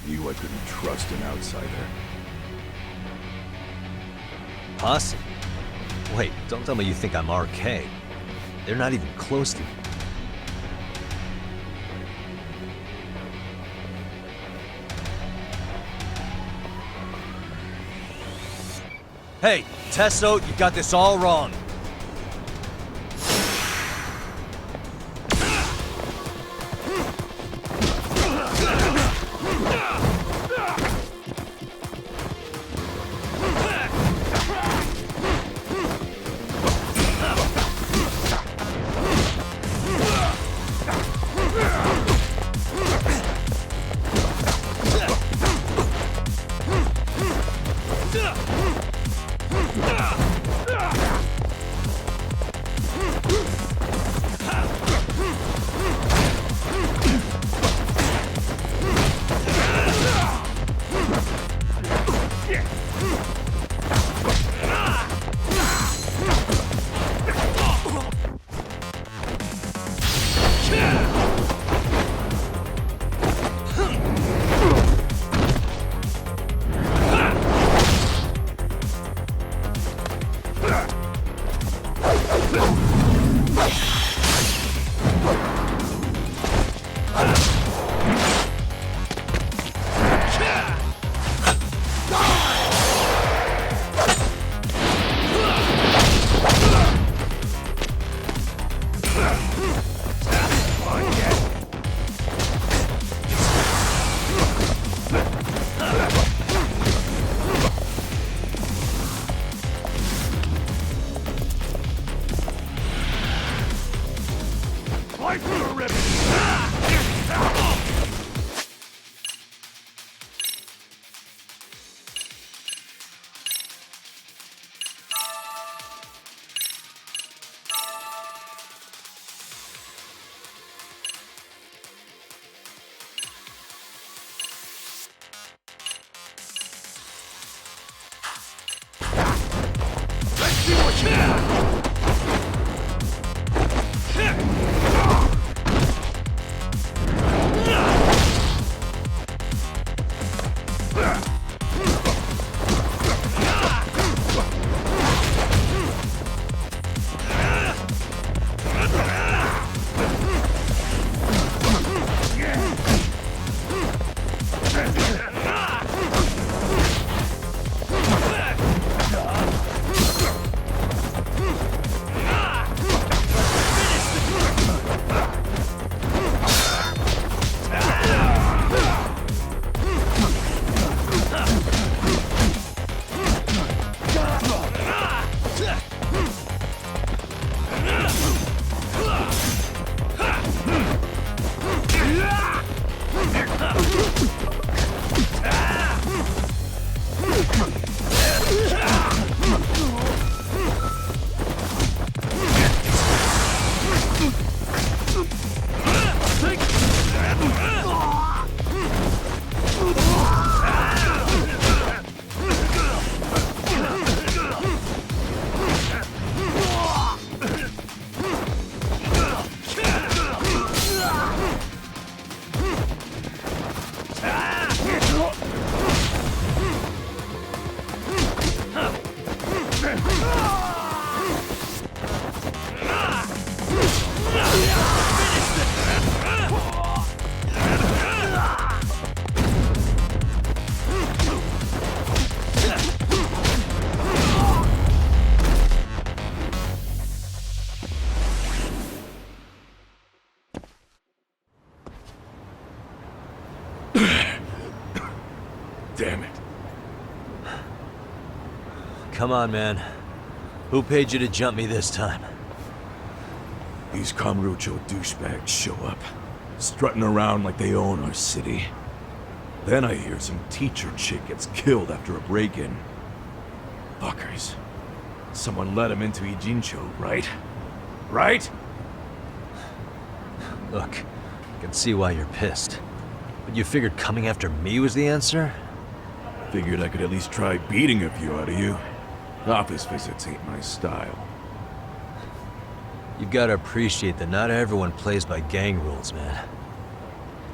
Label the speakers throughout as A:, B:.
A: You I couldn't trust an outsider.
B: Posse? Wait, don't tell me you think I'm RK. They're not even close to me. Hey, Tesso, you got this all wrong.
A: Damn it.
B: Come on, man. Who paid you to jump me this time?
A: These Kamurocho douchebags show up, strutting around like they own our city. Then I hear some teacher chick gets killed after a break-in. Fuckers. Someone let him into Ijincho, right? Right?
B: Look, I can see why you're pissed. But you figured coming after me was the answer?
A: Figured I could at least try beating a few out of you. Office visits ain't my style.
B: You've got to appreciate that not everyone plays by gang rules, man.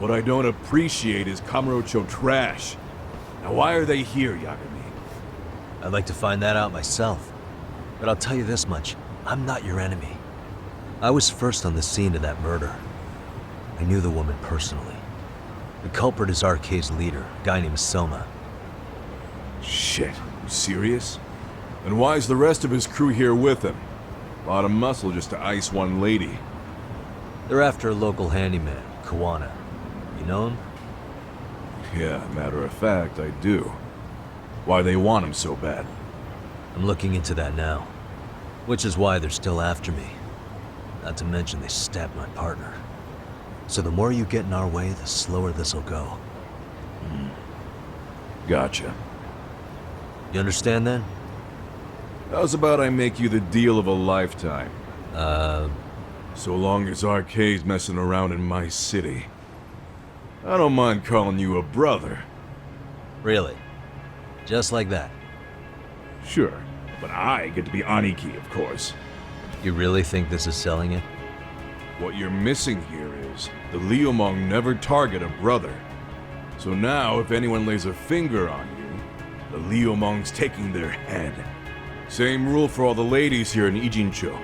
A: What I don't appreciate is Kamurocho trash. Now why are they here, Yagami?
B: I'd like to find that out myself. But I'll tell you this much, I'm not your enemy. I was first on the scene of that murder. I knew the woman personally. The culprit is RK's leader, a guy named Soma.
A: Shit, you serious? And why's the rest of his crew here with him? A lot of muscle just to ice one lady.
B: They're after a local handyman, Kawana. You know him?
A: Yeah, matter of fact, I do. Why they want him so bad?
B: I'm looking into that now. Which is why they're still after me. Not to mention they stabbed my partner. So the more you get in our way, the slower this'll go.
A: Gotcha.
B: You understand then?
A: How's about I make you the deal of a lifetime? So long as RK's messing around in my city. I don't mind calling you a brother.
B: Really? Just like that?
A: Sure, but I get to be Aniki, of course.
B: You really think this is selling it?
A: What you're missing here is the Liumang never target a brother. So now, if anyone lays a finger on you, the Liumang's taking their head. Same rule for all the ladies here in Ijincho.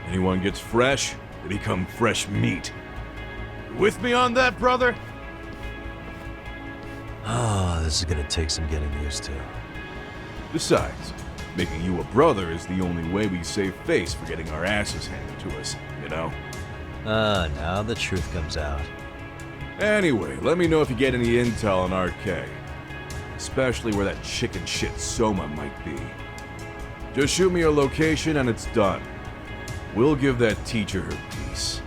A: Anyone gets fresh, they become fresh meat. You with me on that, brother?
B: Oh, this is gonna take some getting used to.
A: Besides, making you a brother is the only way we save face for getting our asses handed to us, you know?
B: Now the truth comes out.
A: Anyway, let me know if you get any intel on RK. Especially where that chicken shit Soma might be. Just shoot me your location and it's done. We'll give that teacher her peace.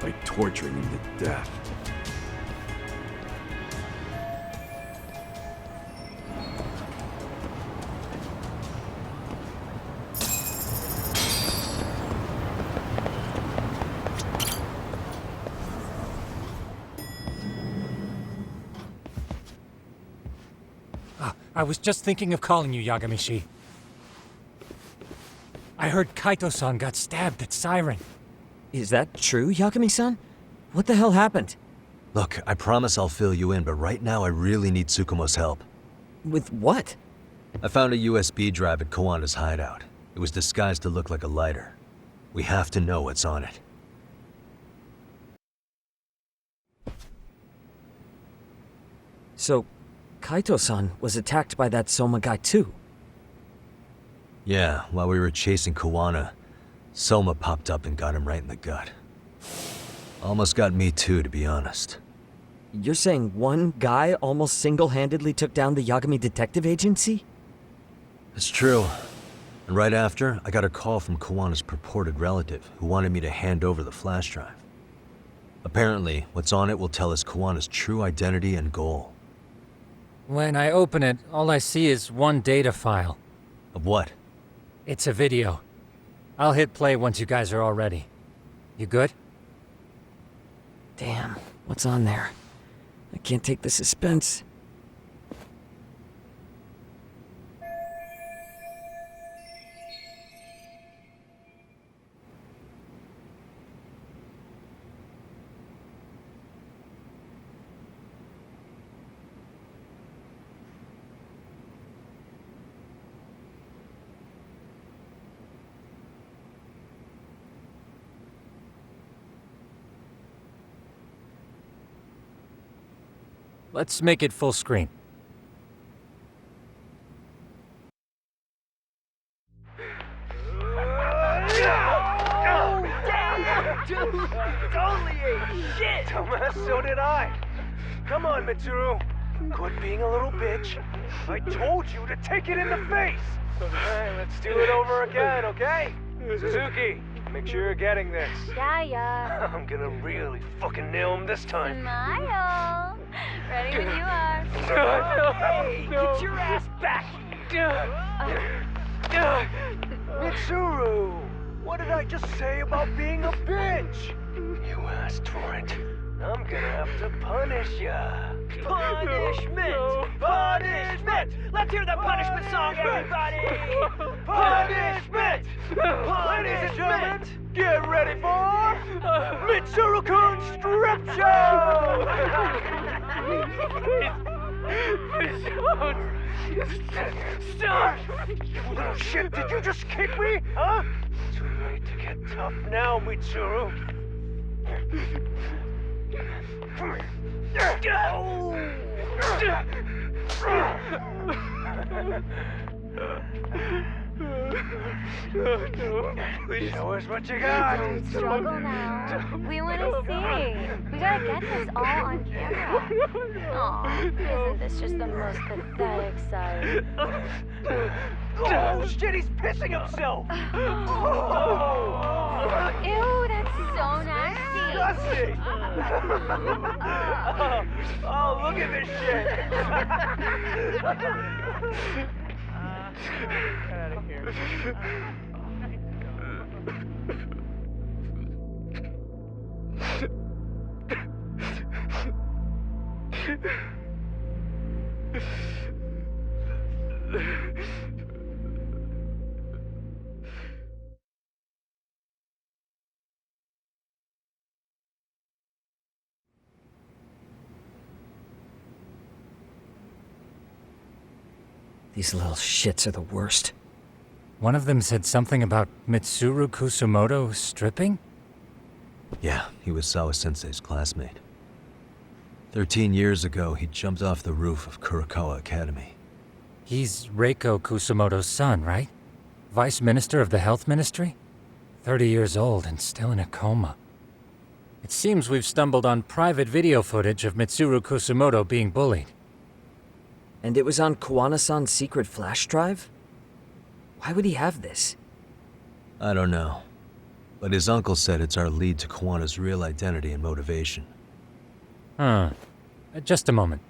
A: By torturing him to death.
C: I was just thinking of calling you, Yagamishi. I heard Kaito-san got stabbed at Siren.
D: Is that true, Yagami-san? What the hell happened?
B: Look, I promise I'll fill you in, but right now I really need Tsukumo's help.
D: With what?
B: I found a USB drive at Kawana's hideout. It was disguised to look like a lighter. We have to know what's on it.
D: So, Kaito-san was attacked by that Soma guy too?
B: Yeah, while we were chasing Kawana, Soma popped up and got him right in the gut. Almost got me too, to be honest.
D: You're saying one guy almost single-handedly took down the Yagami Detective Agency?
B: It's true. And right after, I got a call from Kawana's purported relative who wanted me to hand over the flash drive. Apparently, what's on it will tell us Kawana's true identity and goal.
C: When I open it, all I see is one data file.
B: Of what?
C: It's a video. I'll hit play once you guys are all ready. You good?
D: Damn, what's on there? I can't take the suspense.
C: Let's make it full screen.
E: Dude, totally ate shit! Dumbass, so did I. Come on, Mitsuru. Quit being a little bitch. I told you to take it in the face. Alright, let's do it over again, okay? Suzuki, make sure you're getting this.
F: Yeah.
E: I'm gonna really fucking nail him this time.
F: Smile. Ready when you are.
E: Hey, get your ass back! Mitsuru! What did I just say about being a bitch? You asked for it. I'm gonna have to punish ya. Punishment! Punishment! Let's hear the punishment song, everybody! Punishment! Ladies and gentlemen, get ready for Mitsuru-kun's Strip Show! Stop! You little shit, did you just kick me? Huh? Too late to get tough now, Mitsuru. Come here. Show us what you got.
F: Don't struggle now. We want to see. We gotta get this all on camera. Aw, isn't this just the most pathetic sight?
E: Oh shit, he's pissing himself!
F: Ew, that's so nasty.
E: Disgusting! Oh, look at this shit! Get out of here.
D: These little shits are the worst.
C: One of them said something about Mitsuru Kusumoto stripping?
B: Yeah, he was Sawa-sensei's classmate. 13 years ago, he jumped off the roof of Kurakawa Academy.
C: He's Reiko Kusumoto's son, right? Vice Minister of the Health Ministry? 30 years old and still in a coma. It seems we've stumbled on private video footage of Mitsuru Kusumoto being bullied.
D: And it was on Kawana-san's secret flash drive? Why would he have this?
B: I don't know. But his uncle said it's our lead to Kawana's real identity and motivation.
C: Huh. Just a moment.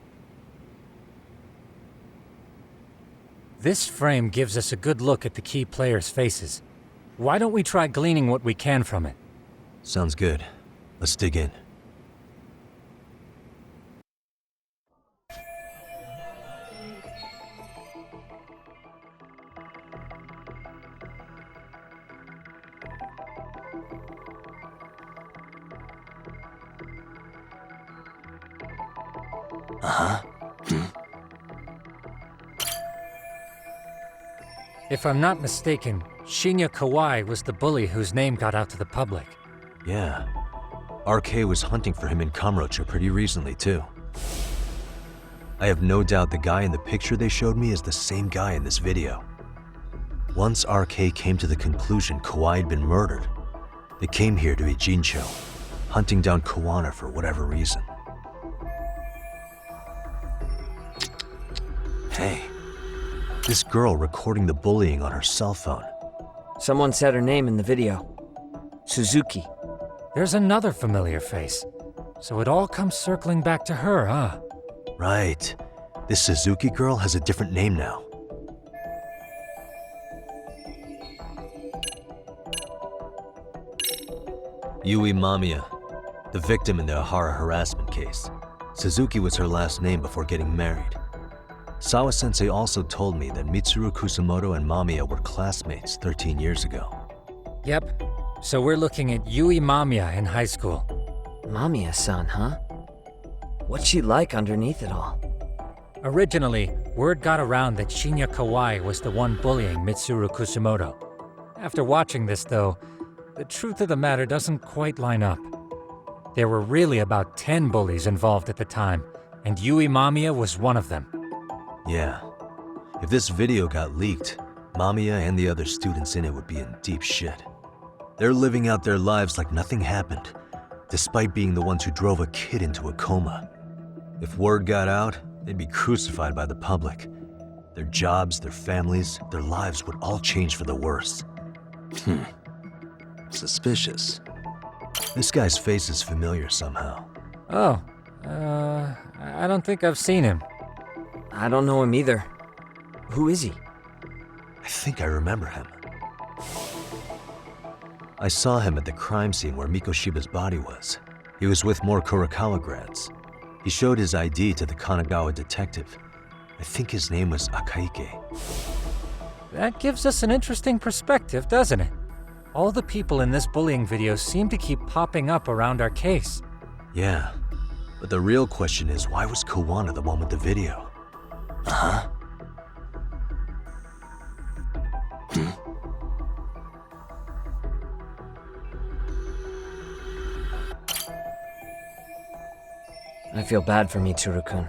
C: This frame gives us a good look at the key players' faces. Why don't we try gleaning what we can from it?
B: Sounds good. Let's dig in.
C: If I'm not mistaken, Shinya Kawai was the bully whose name got out to the public.
B: Yeah. RK was hunting for him in Kamurocho pretty recently, too. I have no doubt the guy in the picture they showed me is the same guy in this video. Once RK came to the conclusion Kawai had been murdered, they came here to Ijincho, hunting down Kawana for whatever reason. Hey, this girl recording the bullying on her cell phone.
D: Someone said her name in the video. Suzuki.
C: There's another familiar face. So it all comes circling back to her, huh?
B: Right. This Suzuki girl has a different name now. Yui Mamiya, the victim in the Ahara harassment case. Suzuki was her last name before getting married. Sawa-sensei also told me that Mitsuru Kusumoto and Mamiya were classmates 13 years ago.
C: Yep. So we're looking at Yui Mamiya in high school.
D: Mamiya-san, huh? What's she like underneath it all?
C: Originally, word got around that Shinya Kawai was the one bullying Mitsuru Kusumoto. After watching this, though, the truth of the matter doesn't quite line up. There were really about 10 bullies involved at the time, and Yui Mamiya was one of them.
B: Yeah. If this video got leaked, Mamiya and the other students in it would be in deep shit. They're living out their lives like nothing happened, despite being the ones who drove a kid into a coma. If word got out, they'd be crucified by the public. Their jobs, their families, their lives would all change for the worse. Suspicious. This guy's face is familiar somehow.
C: Oh, I don't think I've seen him.
D: I don't know him either. Who is he?
B: I think I remember him. I saw him at the crime scene where Mikoshiba's body was. He was with more Kurakawa grads. He showed his ID to the Kanagawa detective. I think his name was Akaike.
C: That gives us an interesting perspective, doesn't it? All the people in this bullying video seem to keep popping up around our case.
B: Yeah, but the real question is, why was Kawana the one with the video?
D: Uh-huh. I feel bad for Mitsuru-kun.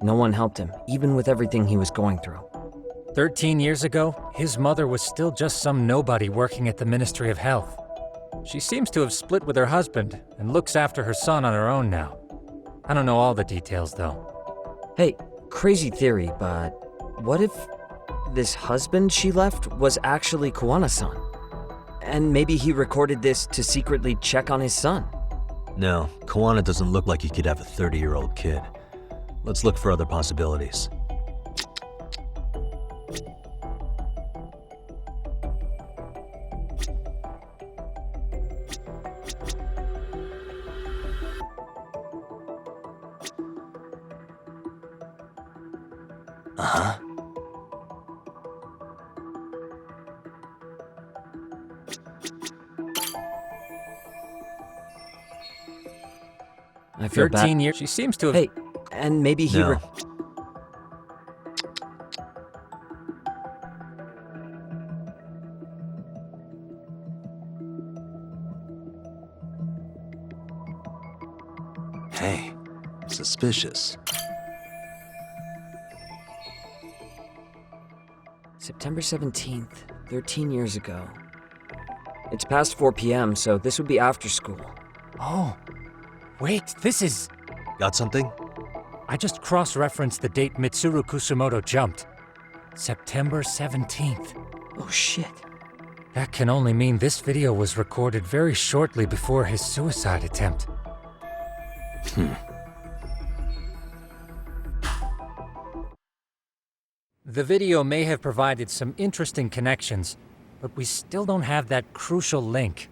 D: No one helped him, even with everything he was going through.
C: 13 years ago, his mother was still just some nobody working at the Ministry of Health. She seems to have split with her husband and looks after her son on her own now. I don't know all the details, though.
D: Hey, crazy theory, but what if this husband she left was actually Kawana-san? And maybe he recorded this to secretly check on his son?
B: No, Kawana doesn't look like he could have a 30-year-old kid. Let's look for other possibilities.
D: Uh-huh. I feel
C: 13
D: bad.
C: years. She seems to have.
D: Hey, and maybe he
B: No. Hey, suspicious.
D: September 17th, 13 years ago. It's past 4 p.m., so this would be after school.
C: Oh, wait, this is.
B: Got something?
C: I just cross-referenced the date Mitsuru Kusumoto jumped. September 17th.
D: Oh shit.
C: That can only mean this video was recorded very shortly before his suicide attempt. The video may have provided some interesting connections, but we still don't have that crucial link.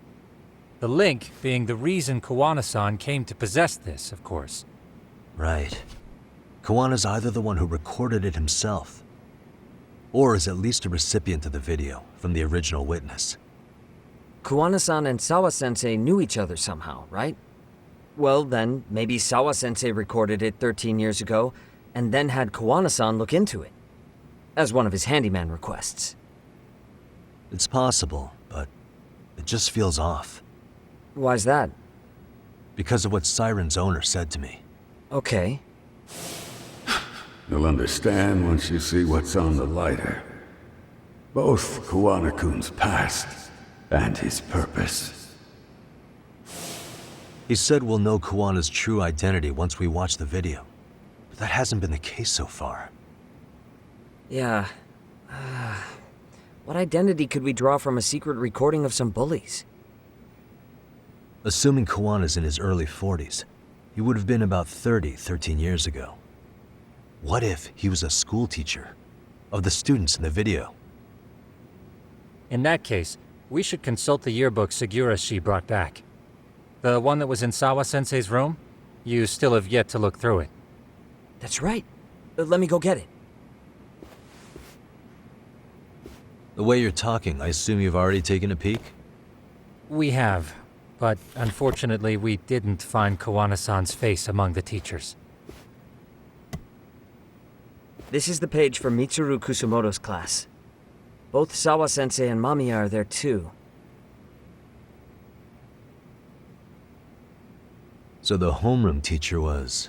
C: The link being the reason Kawana-san came to possess this, of course.
B: Right. Kawana's either the one who recorded it himself, or is at least a recipient of the video from the original witness.
D: Kawana-san and Sawa-sensei knew each other somehow, right? Well then, maybe Sawa-sensei recorded it 13 years ago, and then had Kawana-san look into it, as one of his handyman requests.
B: It's possible, but it just feels off.
D: Why's that?
B: Because of what Siren's owner said to me.
D: Okay.
G: You'll understand once you see what's on the lighter. Both Kawana-kun's past and his purpose.
B: He said we'll know Kawana's true identity once we watch the video. But that hasn't been the case so far.
D: Yeah. What identity could we draw from a secret recording of some bullies?
B: Assuming Kawana's in his early 40s, he would have been about 13 years ago. What if he was a school teacher of the students in the video?
C: In that case, we should consult the yearbook Segura-shi brought back. The one that was in Sawa-sensei's room? You still have yet to look through it.
D: That's right. Let me go get it.
B: The way you're talking, I assume you've already taken a peek?
C: We have, but unfortunately we didn't find Kawana-san's face among the teachers.
D: This is the page for Mitsuru Kusumoto's class. Both Sawa-sensei and Mamiya are there too.
B: So the homeroom teacher was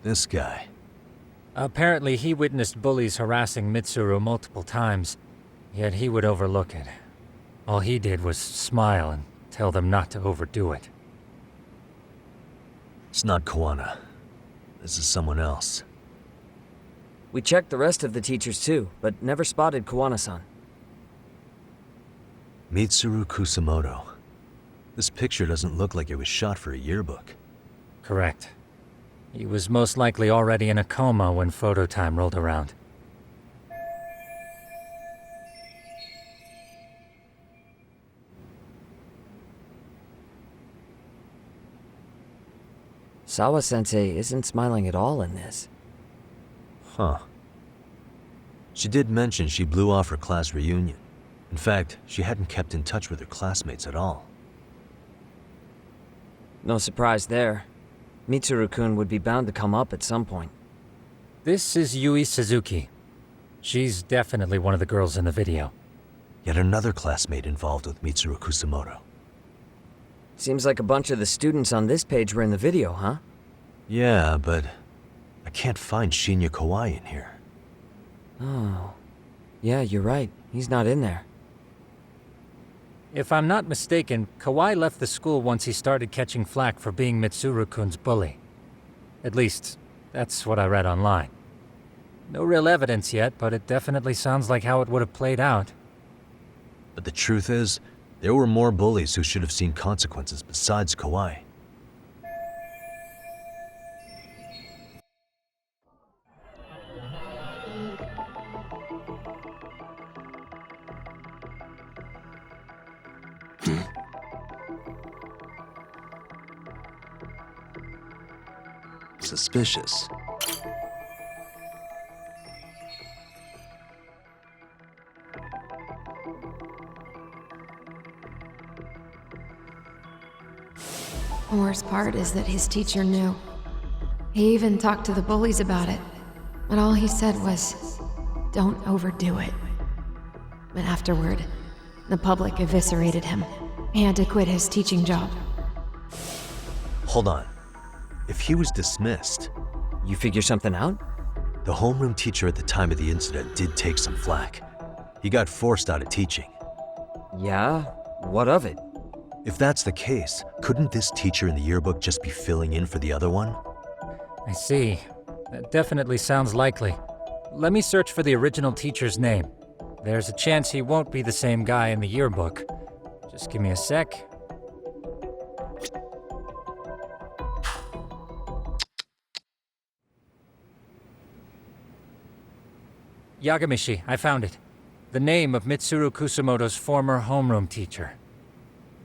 B: this guy.
C: Apparently he witnessed bullies harassing Mitsuru multiple times, yet he would overlook it. All he did was smile and tell them not to overdo it.
B: It's not Kawana. This is someone else.
D: We checked the rest of the teachers too, but never spotted Kawana-san.
B: Mitsuru Kusumoto. This picture doesn't look like it was shot for a yearbook.
C: Correct. He was most likely already in a coma when photo time rolled around.
D: Sawa-sensei isn't smiling at all in this.
B: Huh. She did mention she blew off her class reunion. In fact, she hadn't kept in touch with her classmates at all.
D: No surprise there. Mitsuru-kun would be bound to come up at some point.
C: This is Yui Suzuki. She's definitely one of the girls in the video.
B: Yet another classmate involved with Mitsuru Kusamoto.
D: Seems like a bunch of the students on this page were in the video, huh?
B: Yeah, but I can't find Shinya Kawai in here.
D: Oh. Yeah, you're right. He's not in there.
C: If I'm not mistaken, Kawai left the school once he started catching flack for being Mitsuru-kun's bully. At least, that's what I read online. No real evidence yet, but it definitely sounds like how it would have played out.
B: But the truth is, there were more bullies who should have seen consequences besides Kawai. Suspicious.
H: The worst part is that his teacher knew. He even talked to the bullies about it, but all he said was, "Don't overdo it." But afterward, the public eviscerated him. He had to quit his teaching job.
B: Hold on. If he was dismissed,
D: You figure something out?
B: the homeroom teacher at the time of the incident did take some flack. He got forced out of teaching.
D: Yeah? What of it?
B: If that's the case, couldn't this teacher in the yearbook just be filling in for the other one?
C: I see. That definitely sounds likely. Let me search for the original teacher's name. There's a chance he won't be the same guy in the yearbook. Just give me a sec. Yagamishi, I found it. The name of Mitsuru Kusamoto's former homeroom teacher.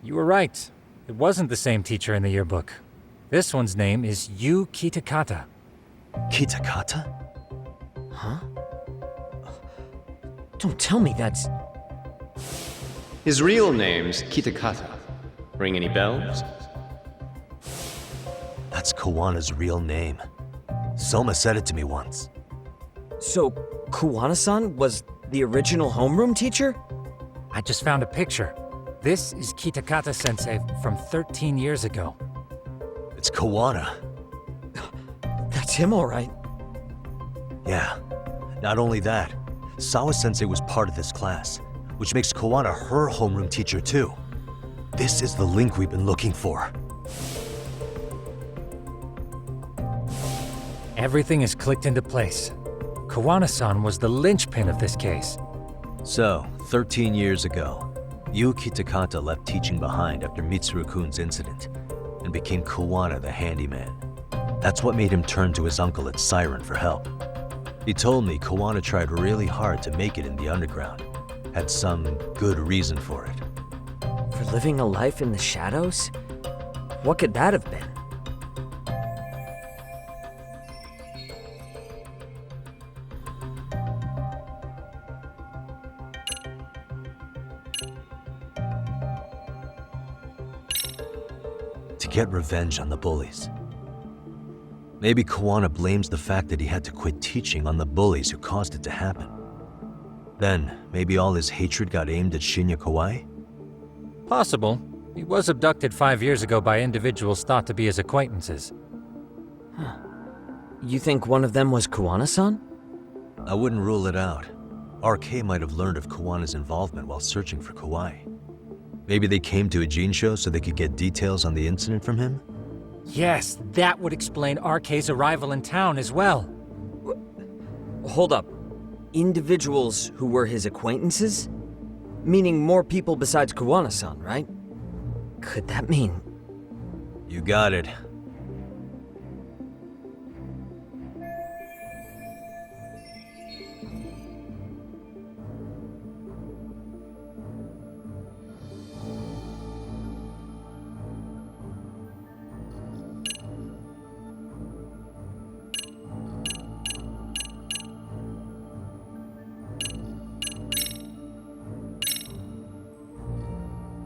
C: You were right. It wasn't the same teacher in the yearbook. This one's name is Yu Kitakata.
B: Kitakata?
D: Huh? Don't tell me that's...
I: His real name's Kitakata. Ring any bells?
B: That's Kawana's real name. Soma said it to me once.
D: So, Kuwana-san was the original homeroom teacher?
C: I just found a picture. This is Kitakata-sensei from 13 years ago.
B: It's Kawana.
D: That's him, all right.
B: Yeah. Not only that, Sawa-sensei was part of this class, which makes Kawana her homeroom teacher too. This is the link we've been looking for.
C: Everything is clicked into place. Kawana-san was the linchpin of this case.
B: So, 13 years ago, Yu Kitakata left teaching behind after Mitsuru-kun's incident and became Kawana the handyman. That's what made him turn to his uncle at Siren for help. He told me Kawana tried really hard to make it in the underground. Had some good reason for it.
D: For living a life in the shadows? What could that have been?
B: To get revenge on the bullies. Maybe Kawana blames the fact that he had to quit teaching on the bullies who caused it to happen. Then, maybe all his hatred got aimed at Shinya Kawai?
C: Possible. He was abducted 5 years ago by individuals thought to be his acquaintances.
D: You think one of them was Kuwana-san?
B: I wouldn't rule it out. RK might have learned of Kawana's involvement while searching for Kawai. Maybe they came to a Jinsho so they could get details on the incident from him?
C: Yes, that would explain RK's arrival in town as well.
D: Hold up. Individuals who were his acquaintances? Meaning more people besides Kuwana-san, right? Could that mean...
B: You got it.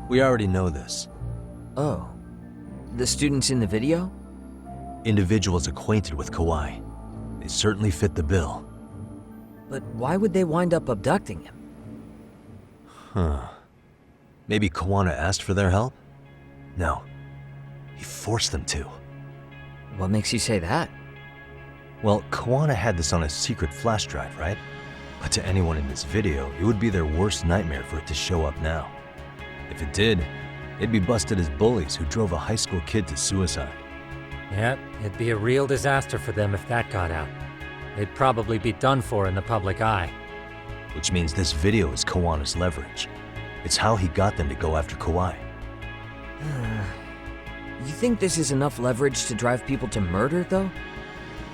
B: We already know this.
D: Oh. The students in the video?
B: Individuals acquainted with Kawhi. They certainly fit the bill.
D: But why would they wind up abducting him?
B: Huh. Maybe Kawana asked for their help? No. He forced them to.
D: What makes you say that?
B: Well, Kawana had this on a secret flash drive, right? But to anyone in this video, it would be their worst nightmare for it to show up now. If it did, they'd be busted as bullies who drove a high school kid to suicide.
C: Yeah, it'd be a real disaster for them if that got out. They'd probably be done for in the public eye.
B: Which means this video is Kawana's leverage. It's how he got them to go after Kawhi.
D: You think this is enough leverage to drive people to murder, though?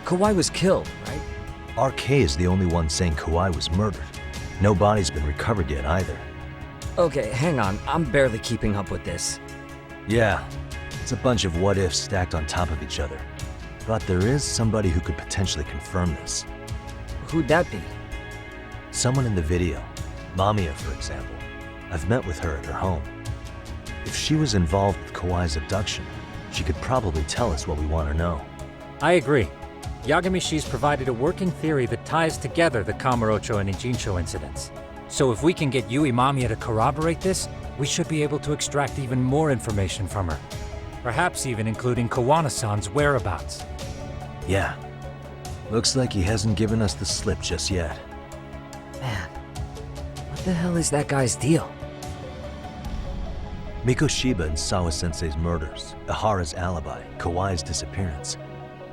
D: Kawhi was killed, right?
B: RK is the only one saying Kawhi was murdered. No body's been recovered yet either.
D: Okay, hang on. I'm barely keeping up with this.
B: Yeah, it's a bunch of what-ifs stacked on top of each other. But there is somebody who could potentially confirm this.
D: Who'd that be?
B: Someone in the video. Mamiya, for example. I've met with her at her home. If she was involved with Kawhi's abduction, she could probably tell us what we want to know.
C: I agree. Yagamishi's provided a working theory that ties together the Kamurocho and Ijincho incidents. So if we can get Yui Mamiya to corroborate this, we should be able to extract even more information from her. Perhaps even including Kawana-san's whereabouts.
B: Yeah. Looks like he hasn't given us the slip just yet.
D: Man, what the hell is that guy's deal?
B: Mikoshiba and Sawa-sensei's murders, Ihara's alibi, Kawhi's disappearance.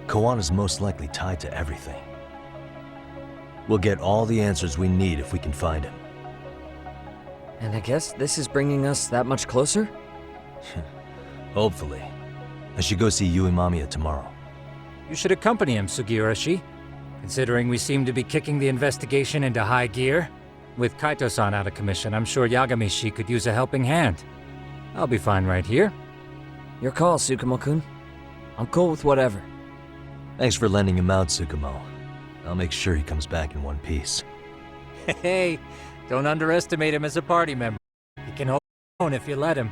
B: Kawana's most likely tied to everything. We'll get all the answers we need if we can find him.
D: And I guess this is bringing us that much closer?
B: Hopefully. I should go see Yui Mamiya tomorrow.
C: You should accompany him, Sugiurashi. Considering we seem to be kicking the investigation into high gear. With Kaito-san out of commission, I'm sure Yagamishi could use a helping hand. I'll be fine right here.
D: Your call, Tsukumo-kun. I'm cool with whatever.
B: Thanks for lending him out, Tsukumo. I'll make sure he comes back in one piece.
C: Hey, don't underestimate him as a party member. He can hold his own if you let him.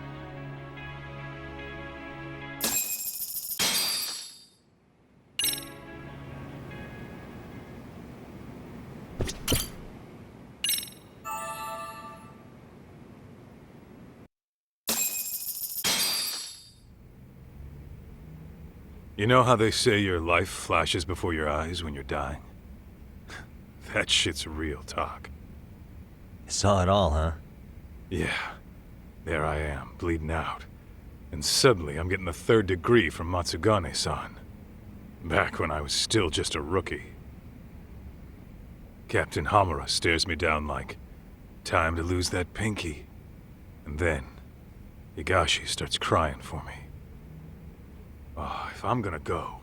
A: You know how they say your life flashes before your eyes when you're dying? That shit's real talk.
B: You saw it all, huh?
A: Yeah. There I am, bleeding out. And suddenly I'm getting the 3rd degree from Matsugane-san. Back when I was still just a rookie. Captain Hamura stares me down like, time to lose that pinky. And then, Higashi starts crying for me. Oh, if I'm gonna go,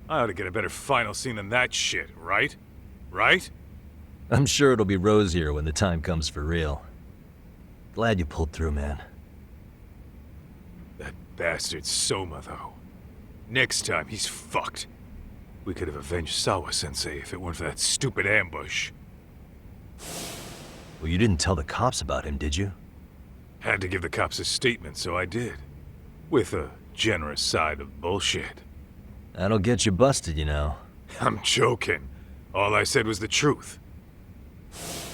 A: I ought to get a better final scene than that shit, right? Right?
B: I'm sure it'll be rosier when the time comes for real. Glad you pulled through, man.
A: That bastard Soma, though. Next time, he's fucked. We could have avenged Sawa-sensei if it weren't for that stupid ambush.
B: Well, you didn't tell the cops about him, did you?
A: Had to give the cops a statement, so I did. With a generous side of bullshit.
B: That'll get you busted, you know.
A: I'm joking. All I said was the truth.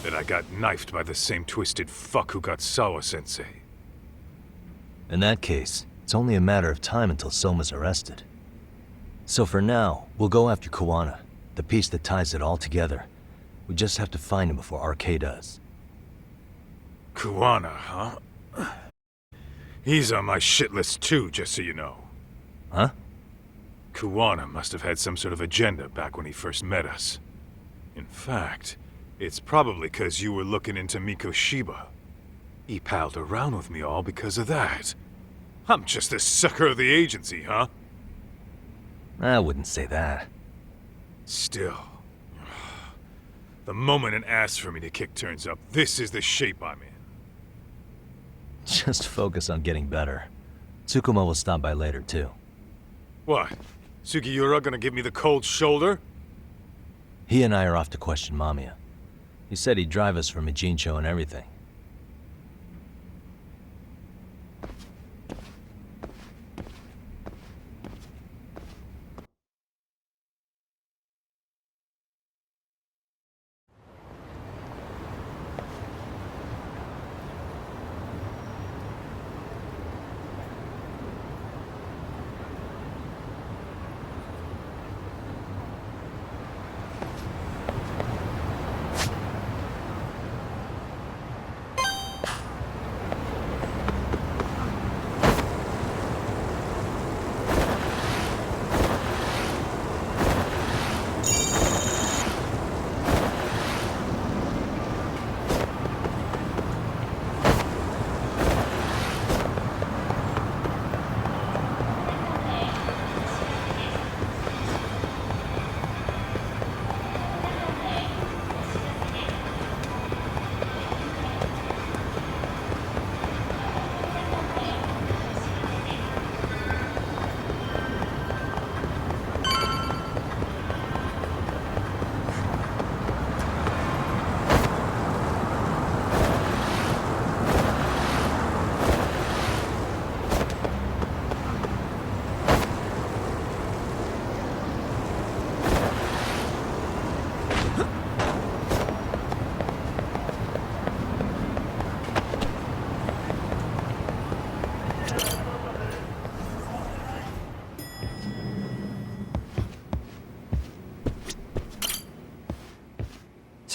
A: That I got knifed by the same twisted fuck who got Sawa-sensei.
B: In that case, it's only a matter of time until Soma's arrested. So for now, we'll go after Kawana, the piece that ties it all together. We just have to find him before RK does.
A: Kawana, huh? He's on my shit list too, just so you know.
B: Huh?
A: Kawana must have had some sort of agenda back when he first met us. In fact, it's probably 'cause you were looking into Mikoshiba. He palled around with me all because of that. I'm just the sucker of the agency, huh?
B: I wouldn't say that.
A: Still. The moment an ass for me to kick turns up, this is the shape I'm in.
B: Just focus on getting better. Tsukumo will stop by later, too.
A: What? Sugiura gonna give me the cold shoulder?
B: He and I are off to question Mamiya. He said he'd drive us from Ijincho and everything.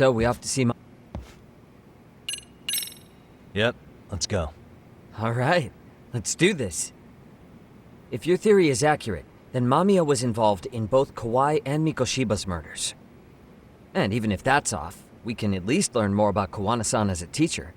D: So we off to see
B: Yep, let's go.
D: Alright, let's do this. If your theory is accurate, then Mamiya was involved in both Kawai and Mikoshiba's murders. And even if that's off, we can at least learn more about Kawana-san as a teacher.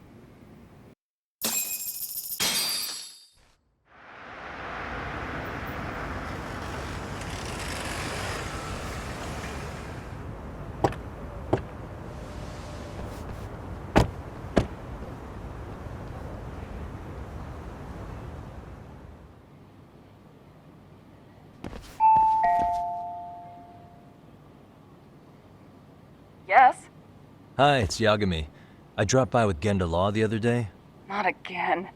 J: Yes?
B: Hi, it's Yagami. I dropped by with Genda Law the other day.
J: Not again.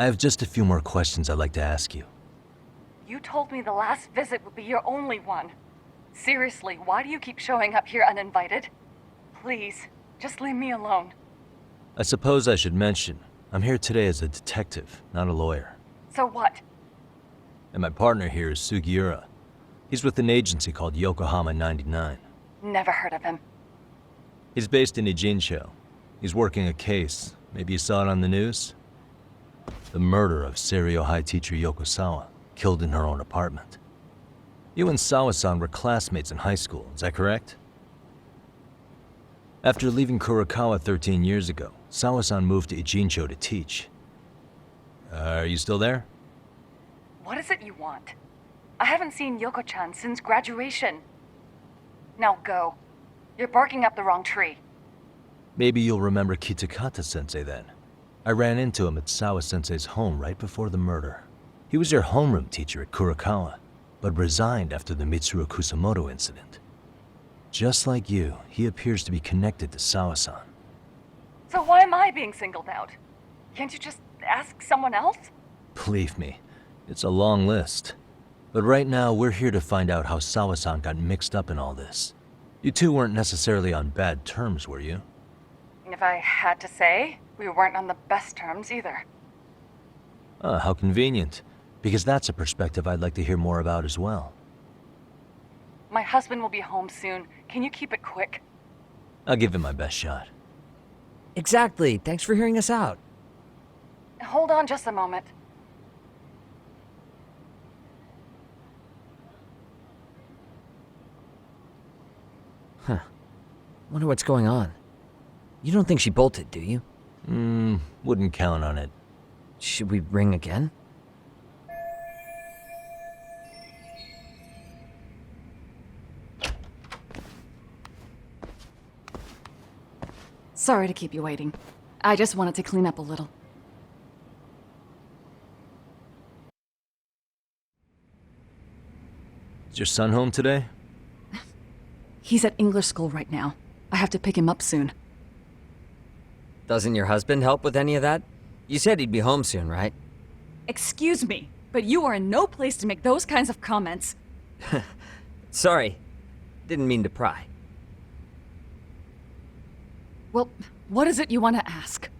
B: I have just a few more questions I'd like to ask you.
J: You told me the last visit would be your only one. Seriously, why do you keep showing up here uninvited? Please, just leave me alone.
B: I suppose I should mention, I'm here today as a detective, not a lawyer.
J: So what?
B: And my partner here is Sugiura. He's with an agency called Yokohama 99.
J: Never heard of him.
B: He's based in Ijincho. He's working a case. Maybe you saw it on the news? The murder of Seiryo High teacher Yoko Sawa, killed in her own apartment. You and Sawa-san were classmates in high school, is that correct? After leaving Kurokawa 13 years ago, Sawa-san moved to Ijincho to teach. Are you still there?
J: What is it you want? I haven't seen Yoko-chan since graduation. Now go. You're barking up the wrong tree.
B: Maybe you'll remember Kitakata-sensei then. I ran into him at Sawa-sensei's home right before the murder. He was your homeroom teacher at Kurokawa, but resigned after the Mitsuru Kusamoto incident. Just like you, he appears to be connected to Sawa-san.
J: So why am I being singled out? Can't you just ask someone else?
B: Believe me, it's a long list. But right now, we're here to find out how Sawa-san got mixed up in all this. You two weren't necessarily on bad terms, were you?
J: If I had to say, we weren't on the best terms either.
B: Ah, how convenient. Because that's a perspective I'd like to hear more about as well.
J: My husband will be home soon. Can you keep it quick?
B: I'll give it my best shot.
D: Exactly, thanks for hearing us out.
J: Hold on just a moment.
D: Wonder what's going on. You don't think she bolted, do you?
B: Wouldn't count on it.
D: Should we ring again?
J: Sorry to keep you waiting. I just wanted to clean up a little.
B: Is your son home today?
J: He's at English school right now. I have to pick him up soon.
D: Doesn't your husband help with any of that? You said he'd be home soon, right?
J: Excuse me, but you are in no place to make those kinds of comments.
D: Sorry. Didn't mean to pry.
J: Well, what is it you want to ask?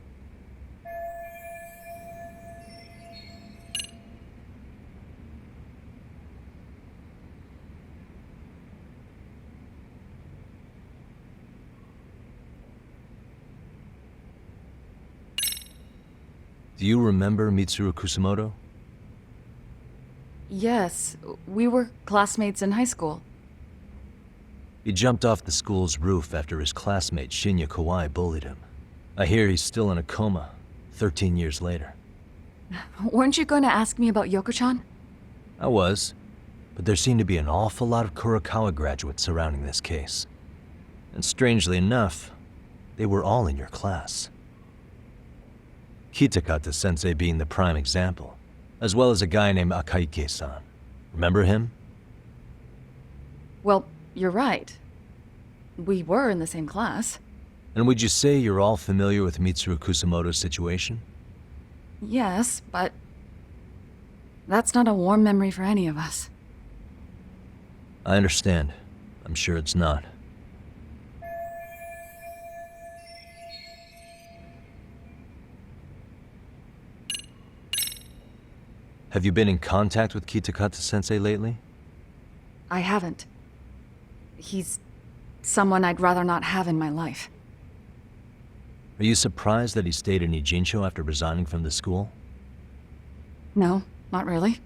B: Do you remember Mitsuru Kusamoto?
J: Yes, we were classmates in high school.
B: He jumped off the school's roof after his classmate Shinya Kawai bullied him. I hear he's still in a coma, 13 years later.
J: Weren't you going to ask me about Yoko-chan?
B: I was, but there seemed to be an awful lot of Kurokawa graduates surrounding this case. And strangely enough, they were all in your class. Kitakata-sensei being the prime example, as well as a guy named Akaike-san. Remember him?
J: Well, you're right. We were in the same class.
B: And would you say you're all familiar with Mitsuru Kusamoto's situation?
J: Yes, but that's not a warm memory for any of us.
B: I understand. I'm sure it's not. Have you been in contact with Kitakata-sensei lately?
J: I haven't. He's someone I'd rather not have in my life.
B: Are you surprised that he stayed in Ijincho after resigning from the school?
J: No, not really.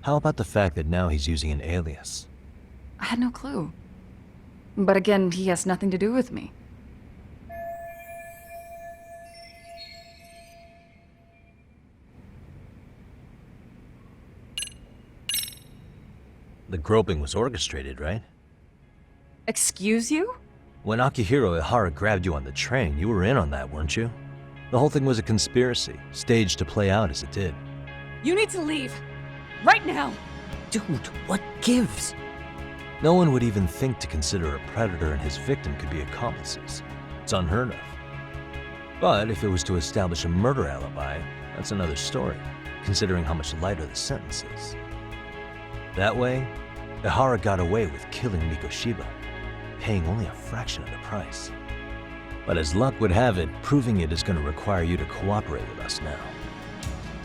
B: How about the fact that now he's using an alias?
J: I had no clue. But again, he has nothing to do with me.
B: The groping was orchestrated, right?
J: Excuse you?
B: When Akihiro Ihara grabbed you on the train, you were in on that, weren't you? The whole thing was a conspiracy, staged to play out as it did.
J: You need to leave. Right now!
D: Dude, what gives?
B: No one would even think to consider a predator and his victim could be accomplices. It's unheard of. But if it was to establish a murder alibi, that's another story, considering how much lighter the sentence is. That way, Ihara got away with killing Mikoshiba, paying only a fraction of the price. But as luck would have it, proving it is going to require you to cooperate with us now.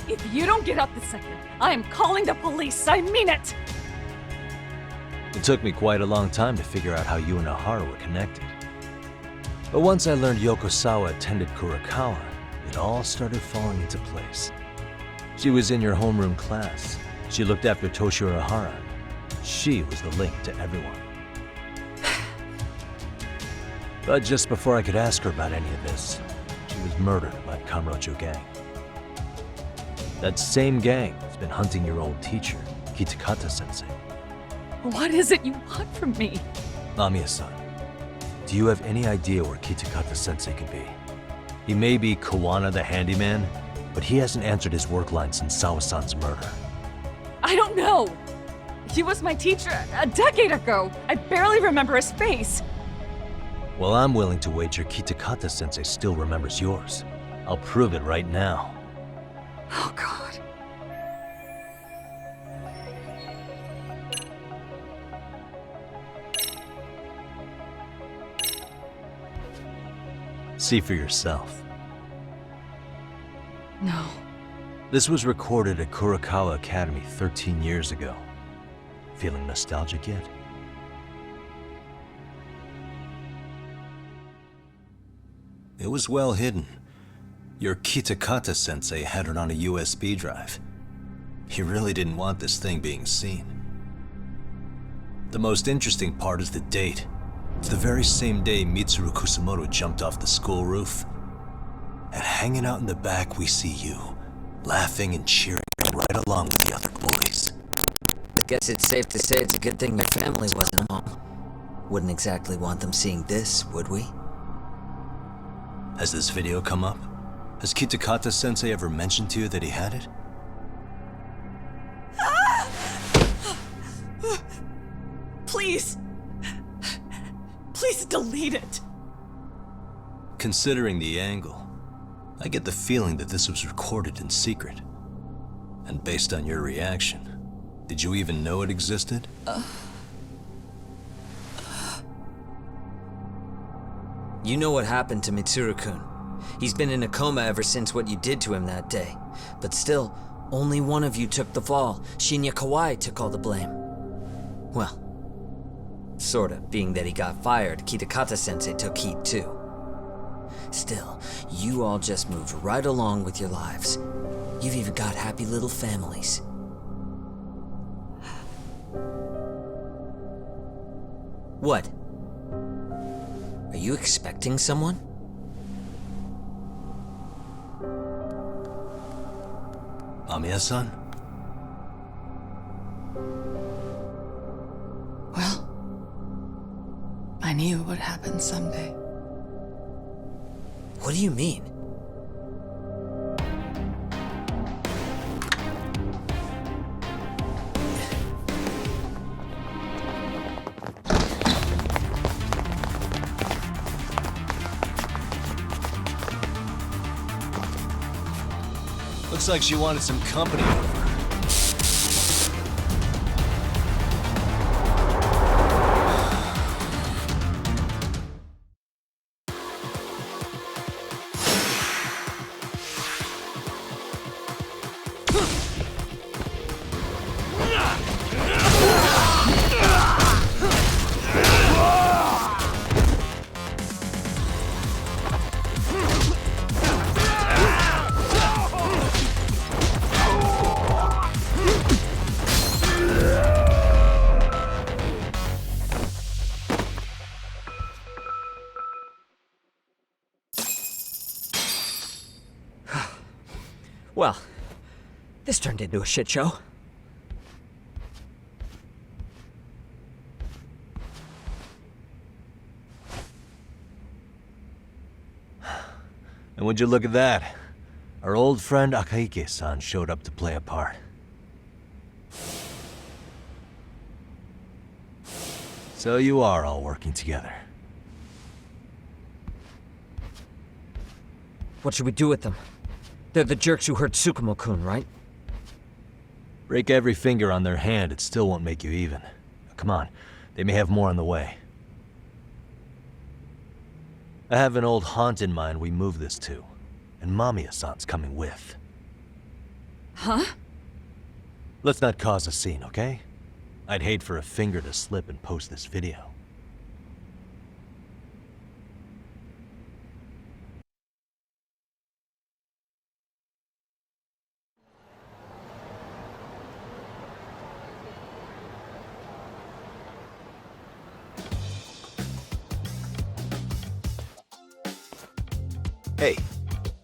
J: If you don't get up this second, I am calling the police. I mean it!
B: It took me quite a long time to figure out how you and Ihara were connected. But once I learned Yokosawa attended Kurakawa, it all started falling into place. She was in your homeroom class. She looked after Toshiro Ihara. She was the link to everyone. But just before I could ask her about any of this, she was murdered by Kamurocho gang. That same gang has been hunting your old teacher, Kitakata-sensei.
J: What is it you want from me?
B: Amiya-san, do you have any idea where Kitakata-sensei could be? He may be Kawana the handyman, but he hasn't answered his work line since Sawa-san's murder.
J: I don't know! He was my teacher a decade ago. I barely remember his face.
B: Well, I'm willing to wager Kitakata-sensei still remembers yours. I'll prove it right now.
J: Oh, God.
B: See for yourself.
J: No.
B: This was recorded at Kurakawa Academy 13 years ago. Feeling nostalgic yet? It was well hidden. Your Kitakata-sensei had it on a USB drive. He really didn't want this thing being seen. The most interesting part is the date. It's the very same day Mitsuru Kusamoto jumped off the school roof. And hanging out in the back, we see you, laughing and cheering right along with the other boys.
D: I guess it's safe to say it's a good thing your family wasn't home. Wouldn't exactly want them seeing this, would we?
B: Has this video come up? Has Kitakata-sensei ever mentioned to you that he had it?
J: Please. Please delete it.
B: Considering the angle, I get the feeling that this was recorded in secret. And based on your reaction, did you even know it existed?
D: You know what happened to Mitsuru-kun. He's been in a coma ever since what you did to him that day. But still, only one of you took the fall. Shinya Kawai took all the blame. Well, sorta, being that he got fired, Kitakata-sensei took heat too. Still, you all just moved right along with your lives. You've even got happy little families. What? Are you expecting someone?
B: Amiya-san?
J: Well, I knew it would happen someday.
D: What do you mean?
B: Looks like she wanted some company over.
D: Well, this turned into a shit show.
B: And would you look at that? Our old friend Akahike-san showed up to play a part. So you are all working together.
D: What should we do with them? They're the jerks who hurt Tsukumo-kun, right?
B: Break every finger on their hand, it still won't make you even. Come on, they may have more on the way. I have an old haunt in mind we move this to, and Mamiya-san's coming with.
J: Huh?
B: Let's not cause a scene, okay? I'd hate for a finger to slip and post this video.
K: Hey,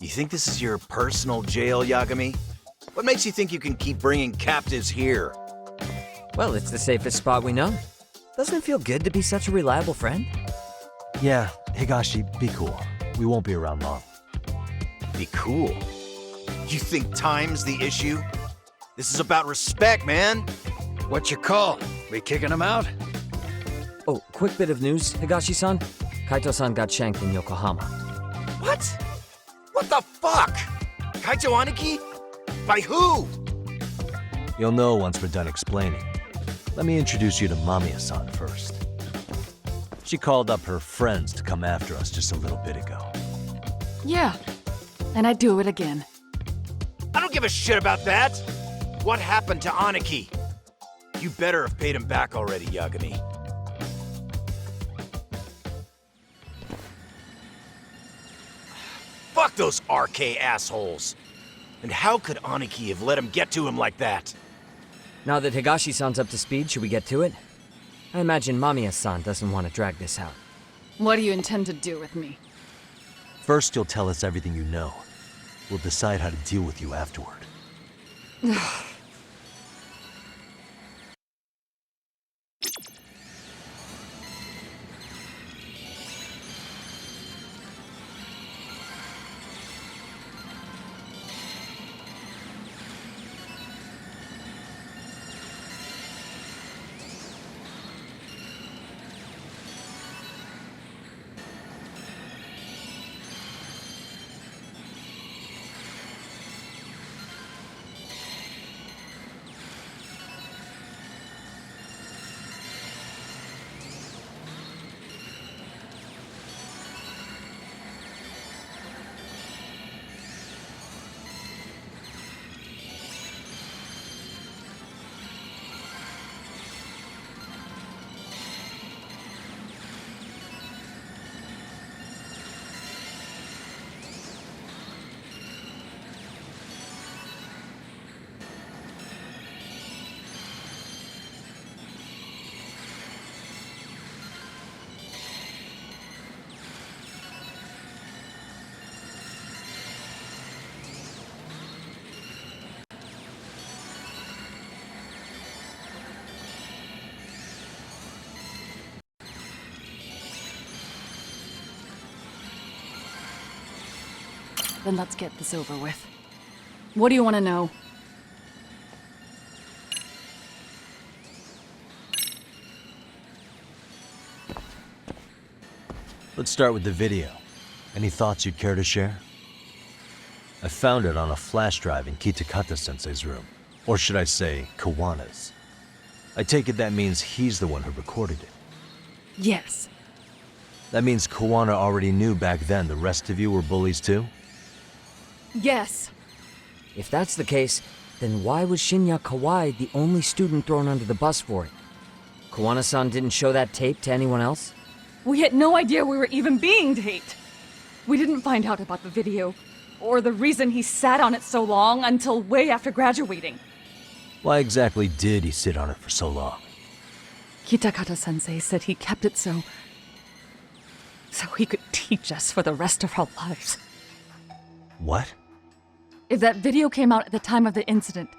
K: you think this is your personal jail, Yagami? What makes you think you can keep bringing captives here?
D: Well, it's the safest spot we know. Doesn't it feel good to be such a reliable friend?
B: Yeah, Higashi, be cool. We won't be around long.
K: Be cool. You think time's the issue? This is about respect, man.
L: What's your call? We kicking him out?
D: Oh, quick bit of news, Higashi-san. Kaito-san got shanked in Yokohama.
K: What? What the fuck? Kaito Aniki? By who?
B: You'll know once we're done explaining. Let me introduce you to Mamiya-san first. She called up her friends to come after us just a little bit ago.
J: Yeah, and I'd do it again.
K: I don't give a shit about that. What happened to Aniki? You better have paid him back already, Yagami. Fuck those RK assholes. And how could Aniki have let him get to him like that?
D: Now that Higashi-san's up to speed, should we get to it? I imagine Mamiya-san doesn't want to drag this out.
J: What do you intend to do with me?
B: First, you'll tell us everything you know. We'll decide how to deal with you afterward.
J: Then let's get this over with. What do you want to know?
B: Let's start with the video. Any thoughts you'd care to share? I found it on a flash drive in Kitakata-sensei's room. Or should I say, Kawana's. I take it that means he's the one who recorded it.
J: Yes.
B: That means Kawana already knew back then the rest of you were bullies too?
J: Yes.
D: If that's the case, then why was Shinya Kawai the only student thrown under the bus for it? Kawana-san didn't show that tape to anyone else?
J: We had no idea we were even being taped. We didn't find out about the video, or the reason he sat on it so long until way after graduating.
B: Why exactly did he sit on it for so long?
J: Kitakata-sensei said he kept it so he could teach us for the rest of our lives.
B: What?
J: If that video came out at the time of the incident,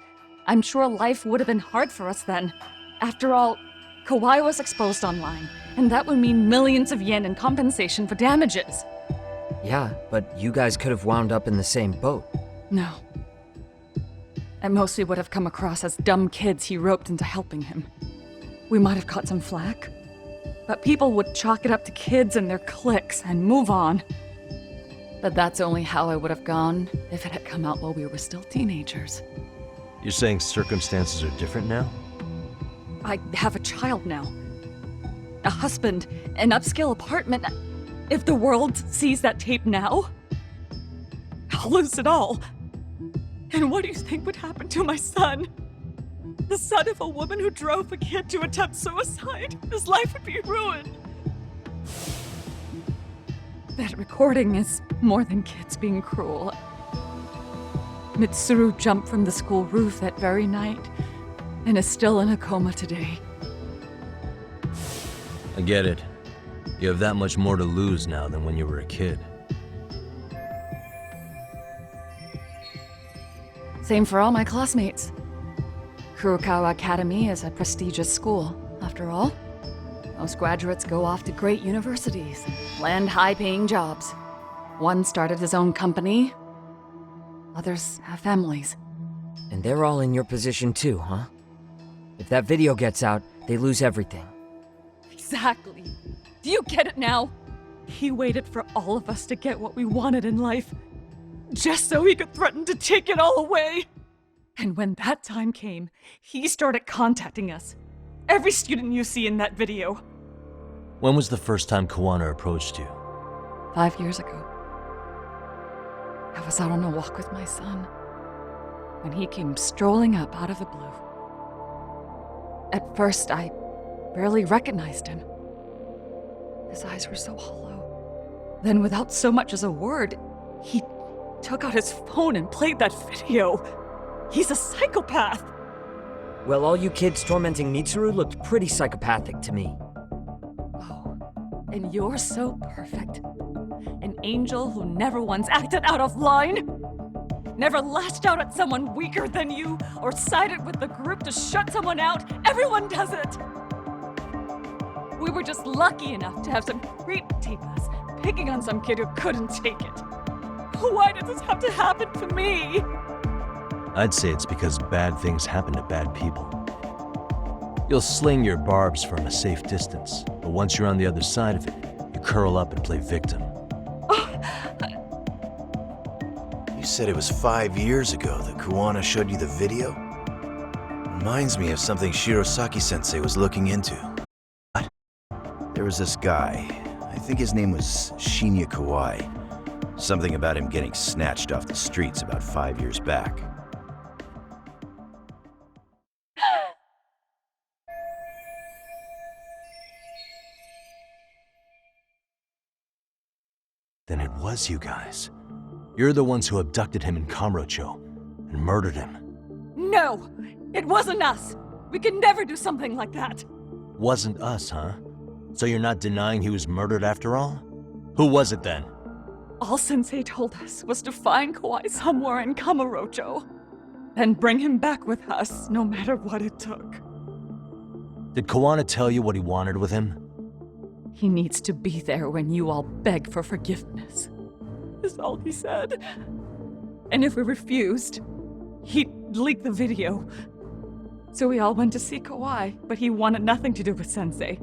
J: I'm sure life would have been hard for us then. After all, Kawhi was exposed online, and that would mean millions of yen in compensation for damages.
D: Yeah, but you guys could have wound up in the same boat.
J: No. At most, we would have come across as dumb kids he roped into helping him. We might have caught some flack, but people would chalk it up to kids and their cliques and move on. But that's only how it would have gone if it had come out while we were still teenagers.
B: You're saying circumstances are different now?
J: I have a child now. A husband, an upscale apartment. If the world sees that tape now, I'll lose it all. And what do you think would happen to my son? The son of a woman who drove a kid to attempt suicide. His life would be ruined. That recording is more than kids being cruel. Mitsuru jumped from the school roof that very night and is still in a coma today.
B: I get it. You have that much more to lose now than when you were a kid.
J: Same for all my classmates. Kurokawa Academy is a prestigious school, after all. Most graduates go off to great universities, land high-paying jobs. One started his own company. Others have families.
D: And they're all in your position too, huh? If that video gets out, they lose everything.
J: Exactly. Do you get it now? He waited for all of us to get what we wanted in life, just so he could threaten to take it all away. And when that time came, he started contacting us. Every student you see in that video.
B: When was the first time Kawana approached you?
J: 5 years ago. I was out on a walk with my son when he came strolling up out of the blue. At first, I barely recognized him. His eyes were so hollow. Then, without so much as a word, he took out his phone and played that video. He's a psychopath!
D: Well, all you kids tormenting Mitsuru looked pretty psychopathic to me.
J: Oh, and you're so perfect. An angel who never once acted out of line? Never lashed out at someone weaker than you, or sided with the group to shut someone out. Everyone does it! We were just lucky enough to have some creep tape us, picking on some kid who couldn't take it. Why did this have to happen to me?
B: I'd say it's because bad things happen to bad people. You'll sling your barbs from a safe distance, but once you're on the other side of it, you curl up and play victim.
K: You said it was 5 years ago that Kuwana showed you the video? Reminds me of something Shirosaki-sensei was looking into. What? There was this guy. I think his name was Shinya Kawai. Something about him getting snatched off the streets about 5 years back.
B: Then it was you guys. You're the ones who abducted him in Kamurocho and murdered him.
J: No! It wasn't us! We could never do something like that!
B: Wasn't us, huh? So you're not denying he was murdered after all? Who was it then?
J: All Sensei told us was to find Kawhi somewhere in Kamurocho, then bring him back with us, no matter what it took.
B: Did Kawana tell you what he wanted with him?
J: He needs to be there when you all beg for forgiveness, is all he said. And if we refused, he'd leak the video. So we all went to see Kawhi, but he wanted nothing to do with Sensei.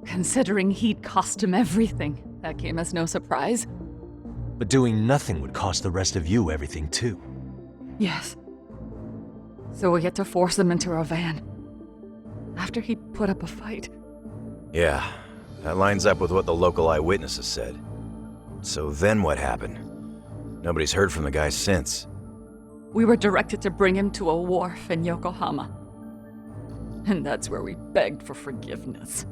J: Considering he'd cost him everything, that came as no surprise.
B: But doing nothing would cost the rest of you everything too.
J: Yes. So we had to force him into a van. After he put up a fight.
K: Yeah, that lines up with what the local eyewitnesses said. So then what happened? Nobody's heard from the guy since.
J: We were directed to bring him to a wharf in Yokohama. And that's where we begged for forgiveness.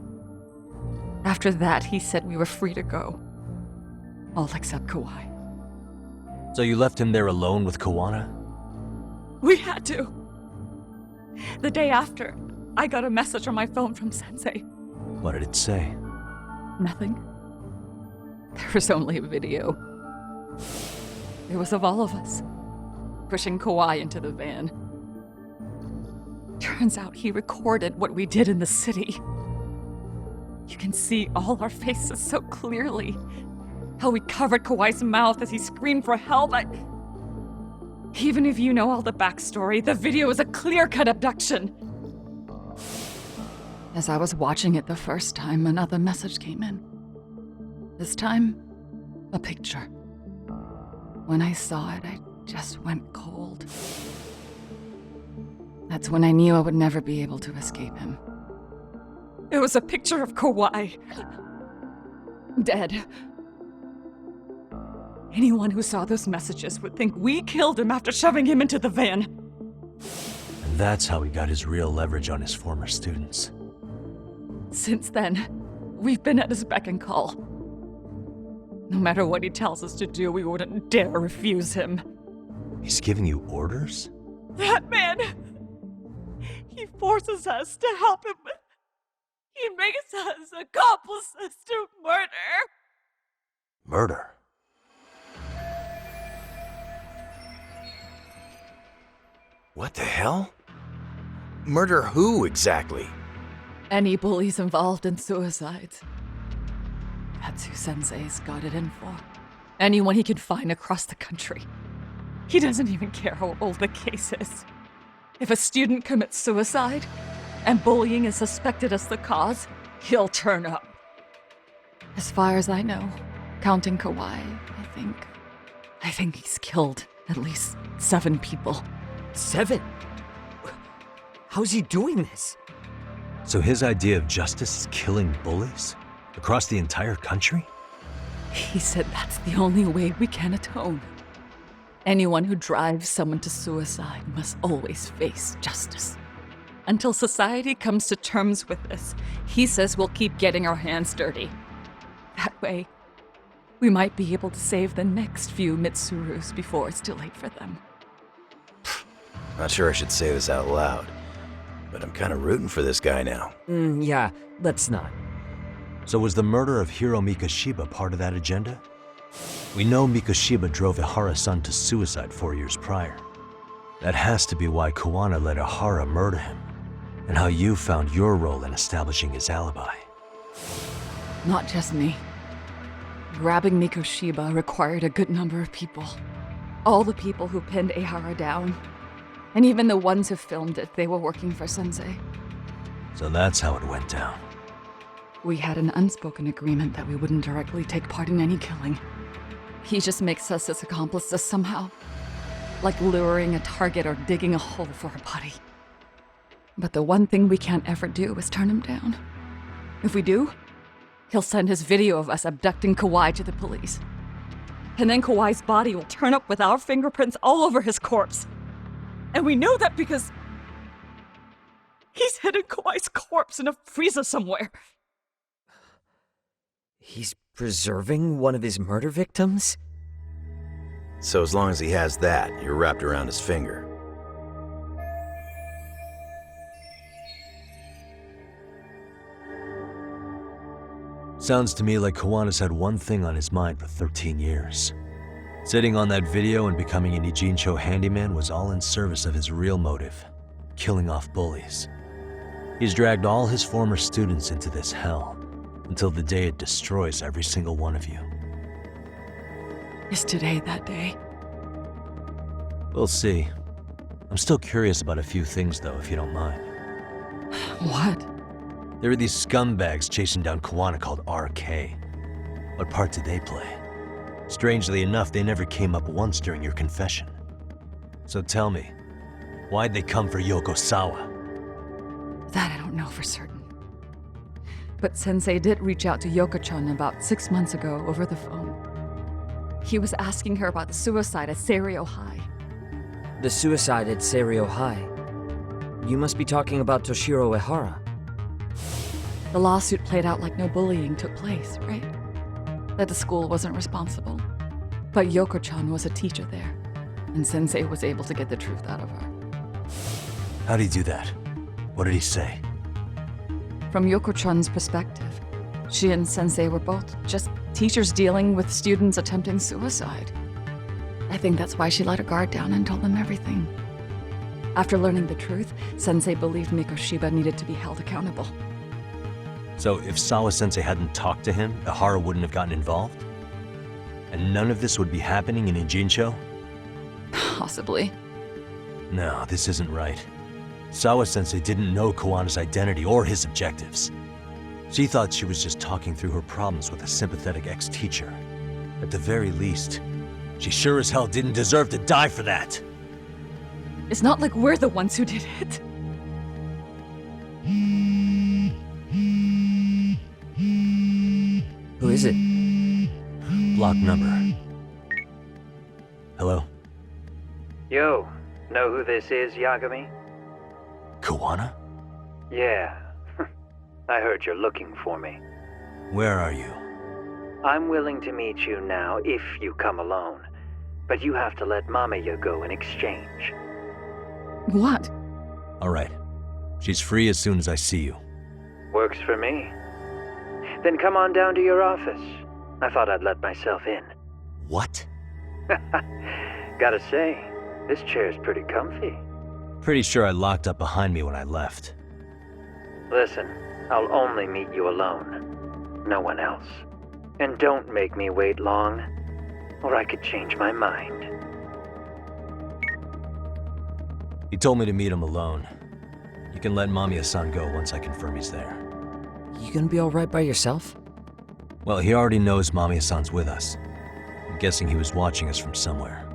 J: After that, he said we were free to go. All except Kawhi.
B: So you left him there alone with Kawana?
J: We had to. The day after, I got a message on my phone from Sensei.
B: What did it say?
J: Nothing. There was only a video. It was of all of us. pushing Kawai into the van. Turns out he recorded what we did in the city. You can see all our faces so clearly. How we covered Kawai's mouth as he screamed for help. Even if you know all the backstory, the video is a clear-cut abduction. As I was watching it the first time, another message came in. This time, a picture. When I saw it, I just went cold. That's when I knew I would never be able to escape him. It was a picture of Kawai. Dead. Anyone who saw those messages would think we killed him after shoving him into the van.
B: And that's how he got his real leverage on his former students.
J: Since then, we've been at his beck and call. No matter what he tells us to do, we wouldn't dare refuse him.
B: He's giving you orders?
J: That man! He forces us to help him. He makes us accomplices to murder.
B: Murder?
K: What the hell? Murder who, exactly?
J: Any bullies involved in suicides. That's who Sensei's got it in for. Anyone he can find across the country. He doesn't even care how old the case is. If a student commits suicide, and bullying is suspected as the cause, he'll turn up. As far as I know, counting Kawai, I think he's killed at least 7 people.
D: 7? How's he doing this?
B: So his idea of justice is killing bullies? Across the entire country?
J: He said that's the only way we can atone. Anyone who drives someone to suicide must always face justice. Until society comes to terms with this, he says we'll keep getting our hands dirty. That way, we might be able to save the next few Mitsurus before it's too late for them.
K: Not sure I should say this out loud, but I'm kind of rooting for this guy now.
D: Yeah, let's not.
B: So was the murder of Hiro Mikoshiba part of that agenda? We know Mikoshiba drove Ihara-san to suicide 4 years prior. That has to be why Kuwana let Ihara murder him, and how you found your role in establishing his alibi.
J: Not just me. Grabbing Mikoshiba required a good number of people. All the people who pinned Ihara down, and even the ones who filmed it, they were working for Sensei.
B: So that's how it went down.
J: We had an unspoken agreement that we wouldn't directly take part in any killing. He just makes us his accomplices somehow. Like luring a target or digging a hole for a body. But the one thing we can't ever do is turn him down. If we do, he'll send his video of us abducting Kawai to the police. And then Kawai's body will turn up with our fingerprints all over his corpse. And we know that because he's hidden Kawai's corpse in a freezer somewhere.
D: He's preserving one of his murder victims?
K: So as long as he has that, you're wrapped around his finger.
B: Sounds to me like Kawana's had one thing on his mind for 13 years. Sitting on that video and becoming an Ijincho handyman was all in service of his real motive, killing off bullies. He's dragged all his former students into this hell, until the day it destroys every single one of you.
J: Is today that day?
B: We'll see. I'm still curious about a few things though, if you don't mind.
J: What?
B: There are these scumbags chasing down Kuwana called RK. What part did they play? Strangely enough, they never came up once during your confession. So tell me, why'd they come for Yokosawa?
J: That I don't know for certain. But Sensei did reach out to Yoko-chan about 6 months ago over the phone. He was asking her about the suicide at Seiryo High.
D: The suicide at Seiryo High? You must be talking about Toshiro Ihara.
J: The lawsuit played out like no bullying took place, right? That the school wasn't responsible. But Yoko-chan was a teacher there, and Sensei was able to get the truth out of her.
B: How'd he do that? What did he say?
J: From Yoko-chan's perspective, she and Sensei were both just teachers dealing with students attempting suicide. I think that's why she let her guard down and told them everything. After learning the truth, Sensei believed Mikoshiba needed to be held accountable.
B: So if Sawa-sensei hadn't talked to him, Ihara wouldn't have gotten involved? And none of this would be happening in Ijincho?
J: Possibly.
B: No, this isn't right. Sawa-sensei didn't know Kuwana's identity or his objectives. She thought she was just talking through her problems with a sympathetic ex-teacher. At the very least, she sure as hell didn't deserve to die for that!
J: It's not like we're the ones who did it.
D: Who is it?
B: Block number. Hello?
E: Yo, know who this is, Yagami?
B: Kuwana?
E: Yeah. I heard you're looking for me.
B: Where are you?
E: I'm willing to meet you now if you come alone. But you have to let Mamiya go in exchange.
J: What?
B: Alright. She's free as soon as I see you.
E: Works for me. Then come on down to your office. I thought I'd let myself in.
B: What?
E: Gotta say, this chair's pretty comfy.
B: Pretty sure I locked up behind me when I left.
E: Listen, I'll only meet you alone. No one else. And don't make me wait long, or I could change my mind.
B: He told me to meet him alone. You can let Mamiya-san go once I confirm he's there.
D: You gonna be alright by yourself?
B: Well, he already knows Mamiya-san's with us. I'm guessing he was watching us from somewhere.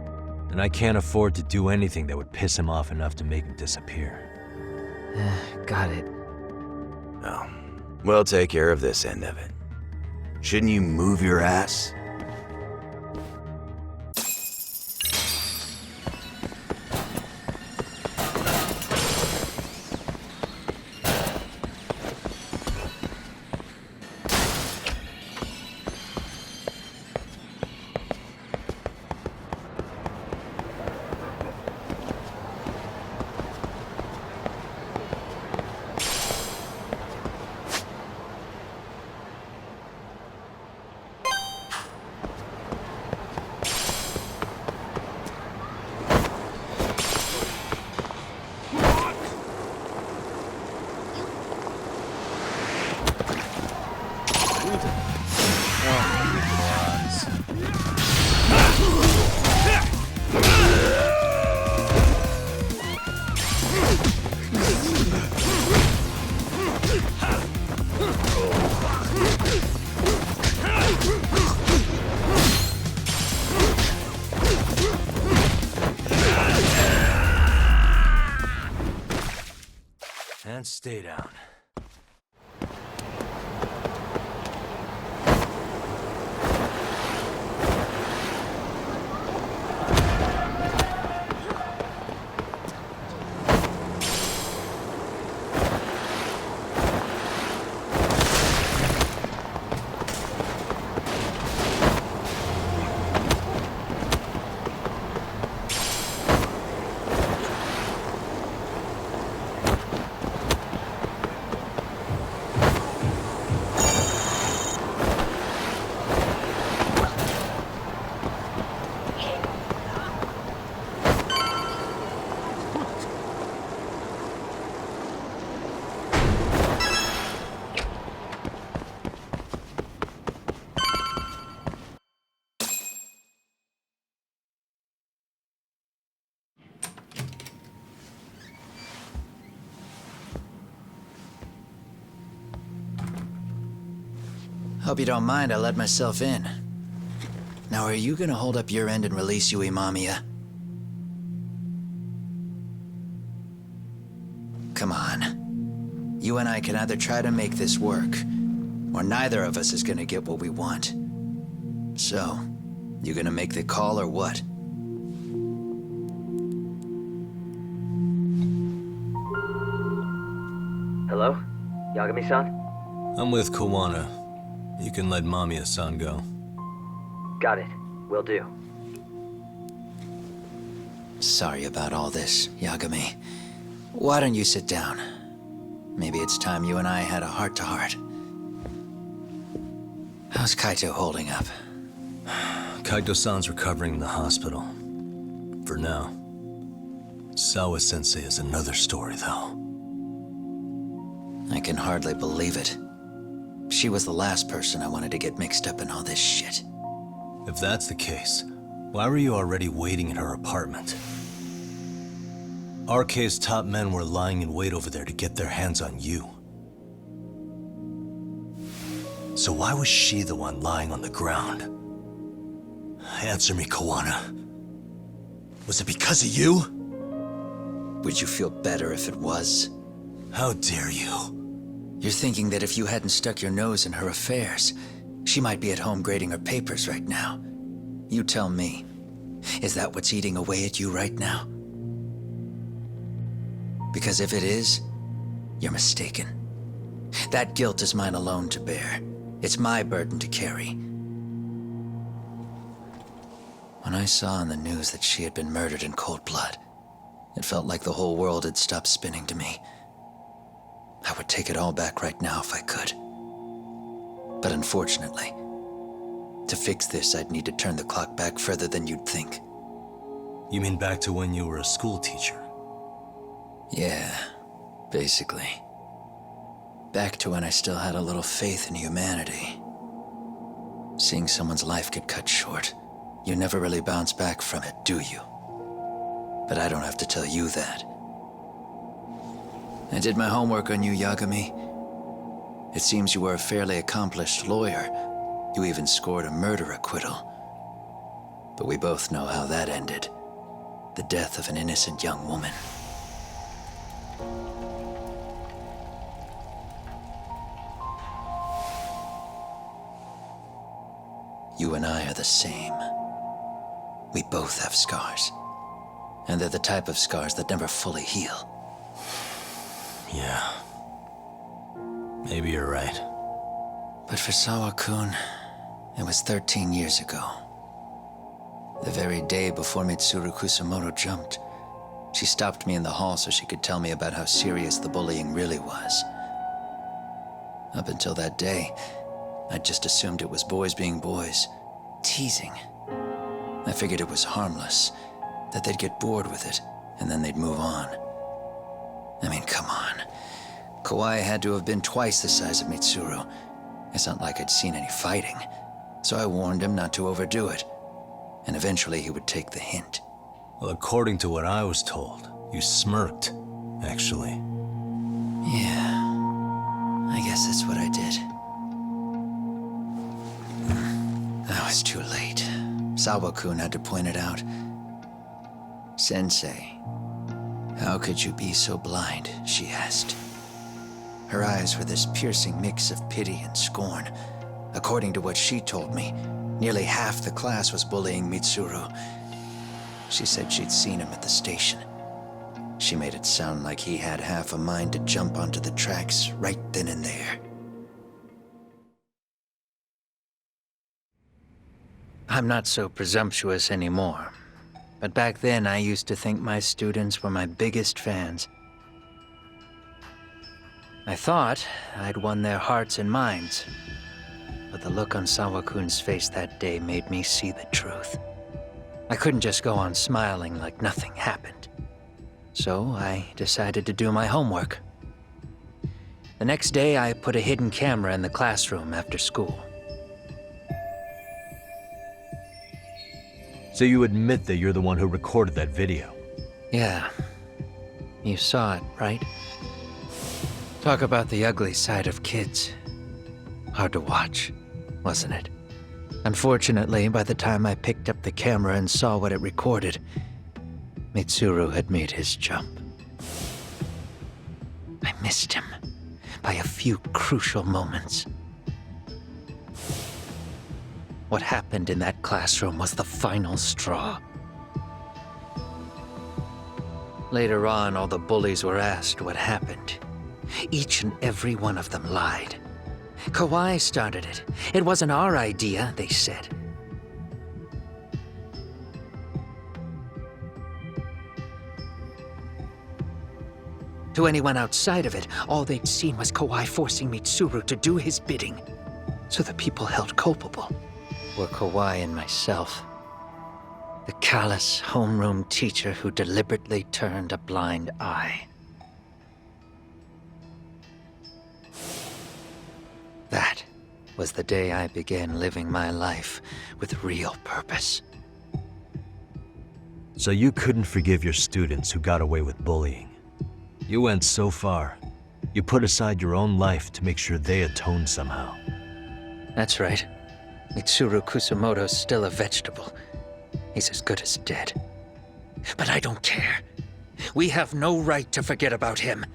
B: And I can't afford to do anything that would piss him off enough to make him disappear.
D: Got it.
K: Oh, we'll take care of this end of it. Shouldn't you move your ass?
B: And stay down.
L: Hope you don't mind I let myself in. Now, are you gonna hold up your end and release Yui Mamiya? Come on. You and I can either try to make this work, or neither of us is gonna get what we want. So, you gonna make the call or what?
D: Hello? Yagami-san?
B: I'm with Kuwana. You can let Mamiya-san go.
D: Got it. Will do.
L: Sorry about all this, Yagami. Why don't you sit down? Maybe it's time you and I had a heart-to-heart. How's Kaito holding up?
B: Kaito-san's recovering in the hospital. For now. Sawa-sensei is another story, though.
L: I can hardly believe it. She was the last person I wanted to get mixed up in all this shit.
B: If that's the case, why were you already waiting in her apartment? RK's top men were lying in wait over there to get their hands on you. So why was she the one lying on the ground? Answer me, Kawana. Was it because of you?
L: Would you feel better if it was?
B: How dare you?
L: You're thinking that if you hadn't stuck your nose in her affairs, she might be at home grading her papers right now. You tell me, is that what's eating away at you right now? Because if it is, you're mistaken. That guilt is mine alone to bear. It's my burden to carry. When I saw on the news that she had been murdered in cold blood, it felt like the whole world had stopped spinning to me. I would take it all back right now if I could. But unfortunately, to fix this, I'd need to turn the clock back further than you'd think.
B: You mean back to when you were a school teacher?
L: Yeah, basically. Back to when I still had a little faith in humanity. Seeing someone's life get cut short, you never really bounce back from it, do you? But I don't have to tell you that. I did my homework on you, Yagami. It seems you were a fairly accomplished lawyer. You even scored a murder acquittal. But we both know how that ended. The death of an innocent young woman. You and I are the same. We both have scars. And they're the type of scars that never fully heal.
B: Yeah. Maybe you're right.
L: But for Sawa-kun, it was 13 years ago. The very day before Mitsuru Kusamoto jumped, she stopped me in the hall so she could tell me about how serious the bullying really was. Up until that day, I'd just assumed it was boys being boys, teasing. I figured it was harmless, that they'd get bored with it, and then they'd move on. I mean, come on. Kawai had to have been twice the size of Mitsuru. It's not like I'd seen any fighting, so I warned him not to overdo it, and eventually he would take the hint.
B: Well, according to what I was told, you smirked, actually.
L: Yeah, I guess that's what I did. I was too late. Sawa-kun had to point it out. Sensei, how could you be so blind, she asked. Her eyes were this piercing mix of pity and scorn. According to what she told me, nearly half the class was bullying Mitsuru. She said she'd seen him at the station. She made it sound like he had half a mind to jump onto the tracks right then and there. I'm not so presumptuous anymore. But back then, I used to think my students were my biggest fans. I thought I'd won their hearts and minds. But the look on Sawa-kun's face that day made me see the truth. I couldn't just go on smiling like nothing happened. So I decided to do my homework. The next day, I put a hidden camera in the classroom after school.
B: So you admit that you're the one who recorded that video?
L: Yeah. You saw it, right? Talk about the ugly side of kids. Hard to watch, wasn't it? Unfortunately, by the time I picked up the camera and saw what it recorded, Mitsuru had made his jump. I missed him by a few crucial moments. What happened in that classroom was the final straw. Later on, all the bullies were asked what happened. Each and every one of them lied. Kawai started it. It wasn't our idea, they said. To anyone outside of it, all they'd seen was Kawai forcing Mitsuru to do his bidding. So the people held culpable were Kawai and myself. The callous homeroom teacher who deliberately turned a blind eye. That was the day I began living my life with real purpose.
B: So you couldn't forgive your students who got away with bullying. You went so far. You put aside your own life to make sure they atoned somehow.
L: That's right. Mitsuru Kusamoto's still a vegetable. He's as good as dead. But I don't care. We have no right to forget about him.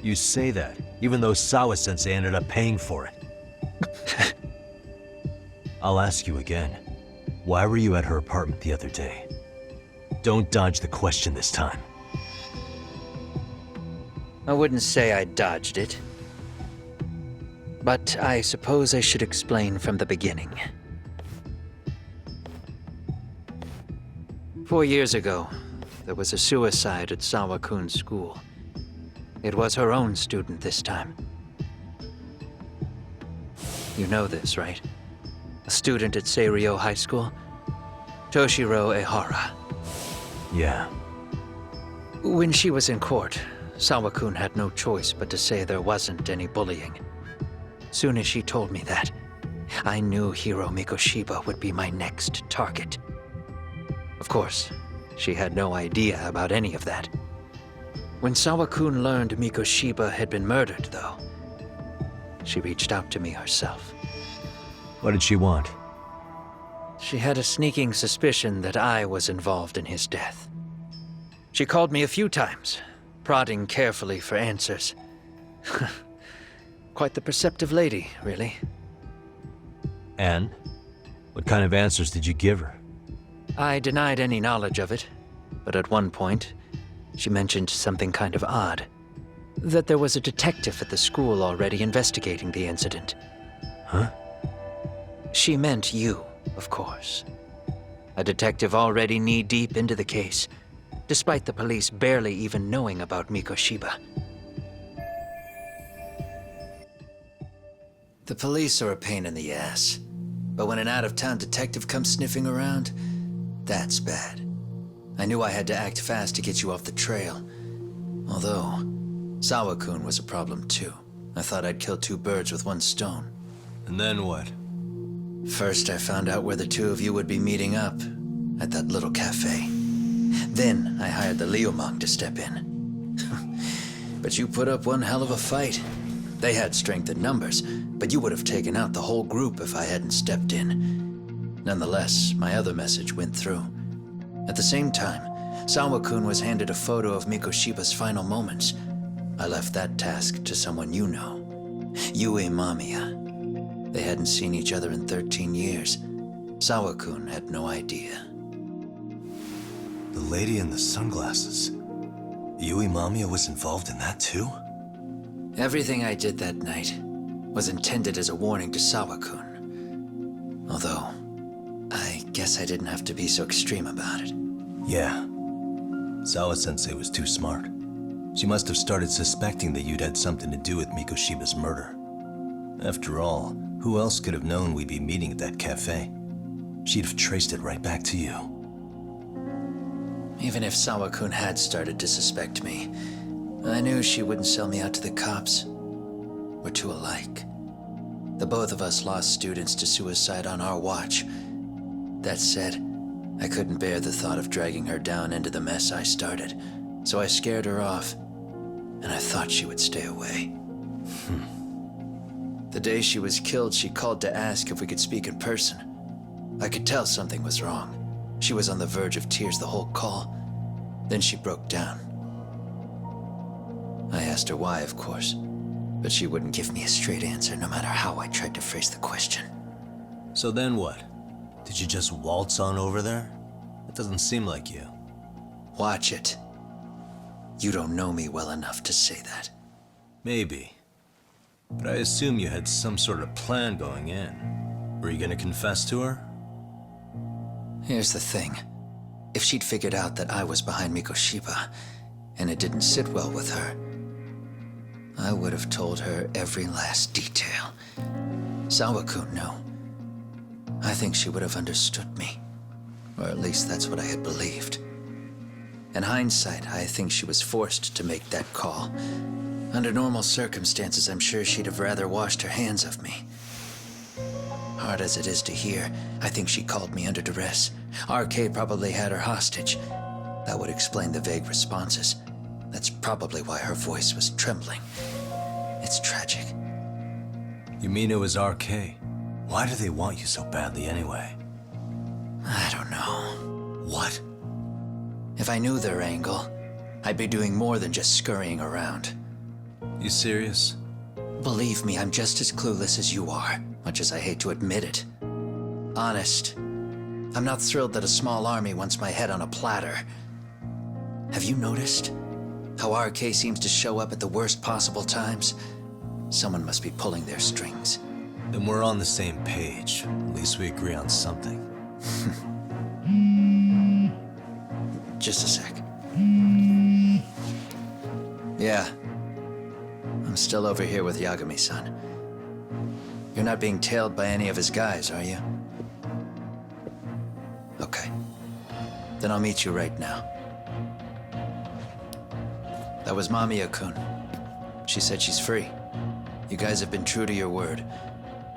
B: You say that, even though Sawa-sensei ended up paying for it. I'll ask you again. Why were you at her apartment the other day? Don't dodge the question this time.
L: I wouldn't say I dodged it. But I suppose I should explain from the beginning. 4 years ago, there was a suicide at Sawa-kun's school. It was her own student this time. You know this, right? A student at Seiryo High School? Toshiro Ehara.
B: Yeah.
L: When she was in court, Sawa-kun had no choice but to say there wasn't any bullying. Soon as she told me that, I knew Hiro Mikoshiba would be my next target. Of course, she had no idea about any of that. When Sawa-kun learned Mikoshiba had been murdered, though, she reached out to me herself.
B: What did she want?
L: She had a sneaking suspicion that I was involved in his death. She called me a few times, prodding carefully for answers. Quite the perceptive lady, really.
B: And? What kind of answers did you give her?
L: I denied any knowledge of it, but at one point, she mentioned something kind of odd. That there was a detective at the school already investigating the incident.
B: Huh?
L: She meant you, of course. A detective already knee-deep into the case, despite the police barely even knowing about Mikoshiba. The police are a pain in the ass, but when an out-of-town detective comes sniffing around, that's bad. I knew I had to act fast to get you off the trail. Although, Sawa-kun was a problem too. I thought I'd kill two birds with one stone.
B: And then what?
L: First, I found out where the two of you would be meeting up, at that little cafe. Then, I hired the Liumang to step in. But you put up one hell of a fight. They had strength in numbers, but you would have taken out the whole group if I hadn't stepped in. Nonetheless, my other message went through. At the same time, Sawa-kun was handed a photo of Mikoshiba's final moments. I left that task to someone you know. Yue Mamiya. They hadn't seen each other in 13 years. Sawa-kun had no idea.
K: The lady in the sunglasses. Yui Mamiya was involved in that too?
L: Everything I did that night was intended as a warning to Sawa-kun. Although, I guess I didn't have to be so extreme about it.
K: Yeah. Sawa-sensei was too smart. She must have started suspecting that you'd had something to do with Mikoshiba's murder. After all, who else could have known we'd be meeting at that cafe? She'd have traced it right back to you.
L: Even if Sawa-kun had started to suspect me, I knew she wouldn't sell me out to the cops. We're too alike. The both of us lost students to suicide on our watch. That said, I couldn't bear the thought of dragging her down into the mess I started, so I scared her off, and I thought she would stay away. The day she was killed, she called to ask if we could speak in person. I could tell something was wrong. She was on the verge of tears the whole call. Then she broke down. I asked her why, of course, but she wouldn't give me a straight answer no matter how I tried to phrase the question.
B: So then what? Did you just waltz on over there? That doesn't seem like you.
L: Watch it. You don't know me well enough to say that.
B: Maybe. But I assume you had some sort of plan going in. Were you gonna confess to her?
L: Here's the thing. If she'd figured out that I was behind Mikoshiba, and it didn't sit well with her, I would have told her every last detail. Sawa-kun knew. I think she would have understood me. Or at least that's what I had believed. In hindsight, I think she was forced to make that call. Under normal circumstances, I'm sure she'd have rather washed her hands of me. Hard as it is to hear, I think she called me under duress. RK probably had her hostage. That would explain the vague responses. That's probably why her voice was trembling. It's tragic.
B: You mean it was RK? Why do they want you so badly anyway?
L: I don't know.
B: What?
L: If I knew their angle, I'd be doing more than just scurrying around.
B: You serious?
L: Believe me, I'm just as clueless as you are, much as I hate to admit it. Honest, I'm not thrilled that a small army wants my head on a platter. Have you noticed how RK seems to show up at the worst possible times? Someone must be pulling their strings.
B: Then we're on the same page. At least we agree on something.
L: Just a sec. Yeah. I'm still over here with Yagami-san. You're not being tailed by any of his guys, are you? Okay. Then I'll meet you right now. That was Mamiya-kun. She said she's free. You guys have been true to your word.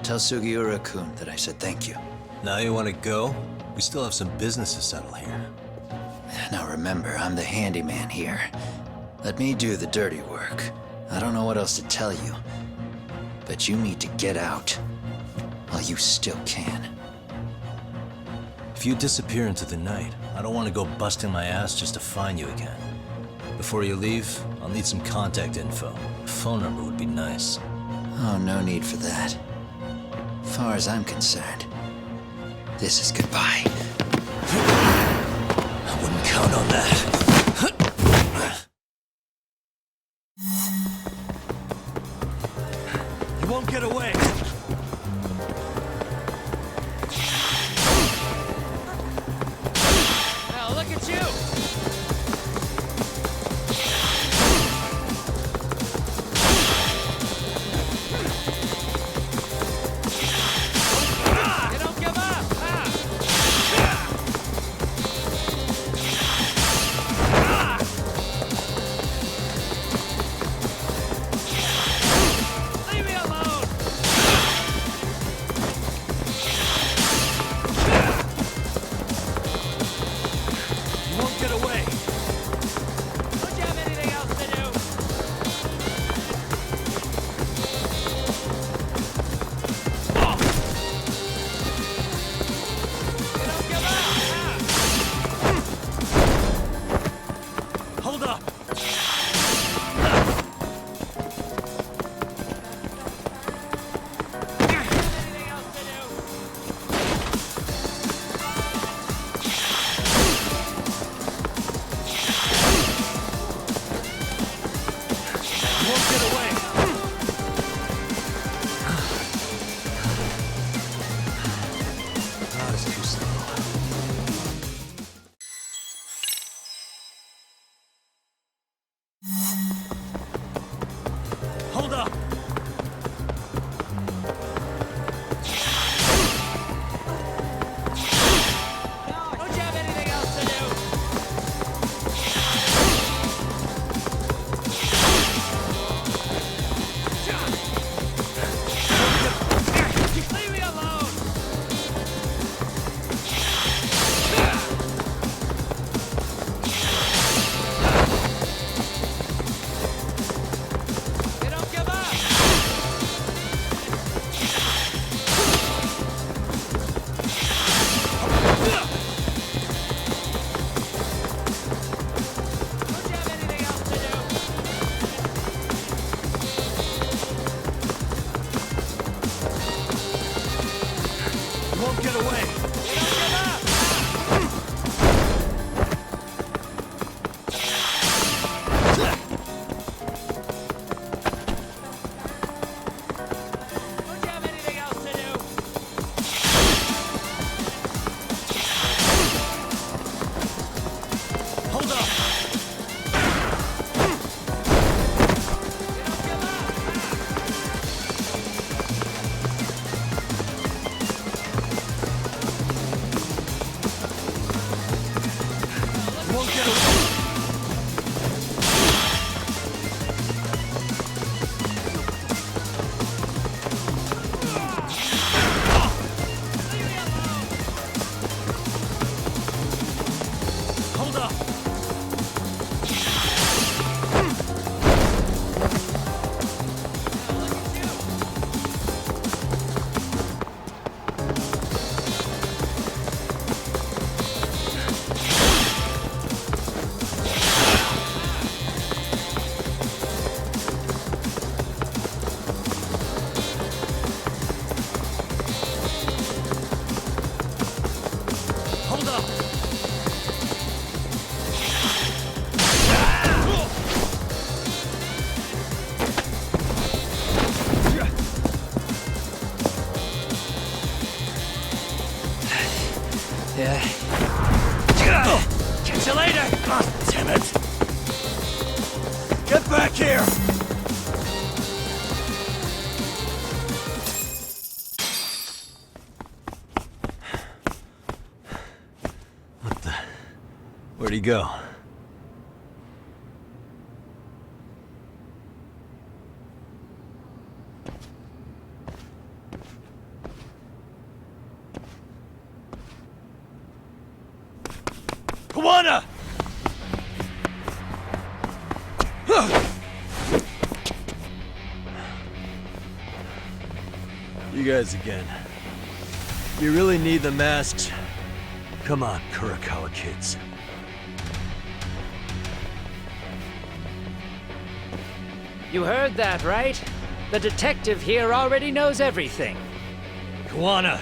L: Tell Sugiura-kun that I said thank you.
B: Now you want to go? We still have some business to settle here.
L: Now remember, I'm the handyman here. Let me do the dirty work. I don't know what else to tell you, but you need to get out while you still can.
B: If you disappear into the night, I don't want to go busting my ass just to find you again. Before you leave, I'll need some contact info. A phone number would be nice.
L: Oh, no need for that. As far as I'm concerned, this is goodbye.
B: I wouldn't count on that. You won't get away.
E: Now look at you! You don't give up! Leave me alone!
B: You won't get away.
E: Don't you have anything else to do? You don't give up!
B: Hold up.
E: Anything else to do?
B: You won't get away. That is too slow. Hold up!
E: Don't you have anything else to do? Leave me alone! You don't give up! Don't you have anything else to do?
B: You won't get away.
E: You don't give up! Don't you have anything else to do?
B: Hold up.
E: You don't give up! fondo!
L: Yeah.
E: Catch you later!
A: God damn it! Get back here!
B: What the? Where'd he go?
A: Kuwana!
B: You guys again. You really need the masks? Come on, Kurakawa kids.
M: You heard that, right? The detective here already knows everything.
B: Kuwana!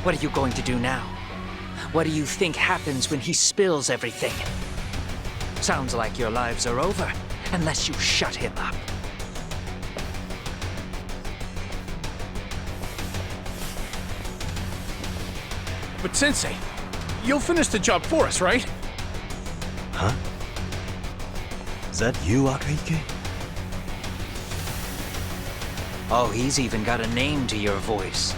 M: What are you going to do now? What do you think happens when he spills everything? Sounds like your lives are over, unless you shut him up.
E: But Sensei, you'll finish the job for us, right?
B: Huh? Is that you, Akahike?
M: Oh, he's even got a name to your voice.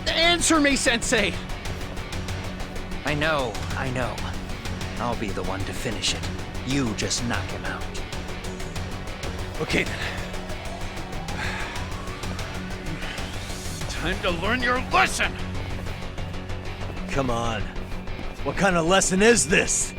E: Answer me, Sensei!
M: I know. I'll be the one to finish it. You just knock him out.
E: Okay then. Time to learn your lesson!
B: Come on. What kind of lesson is this?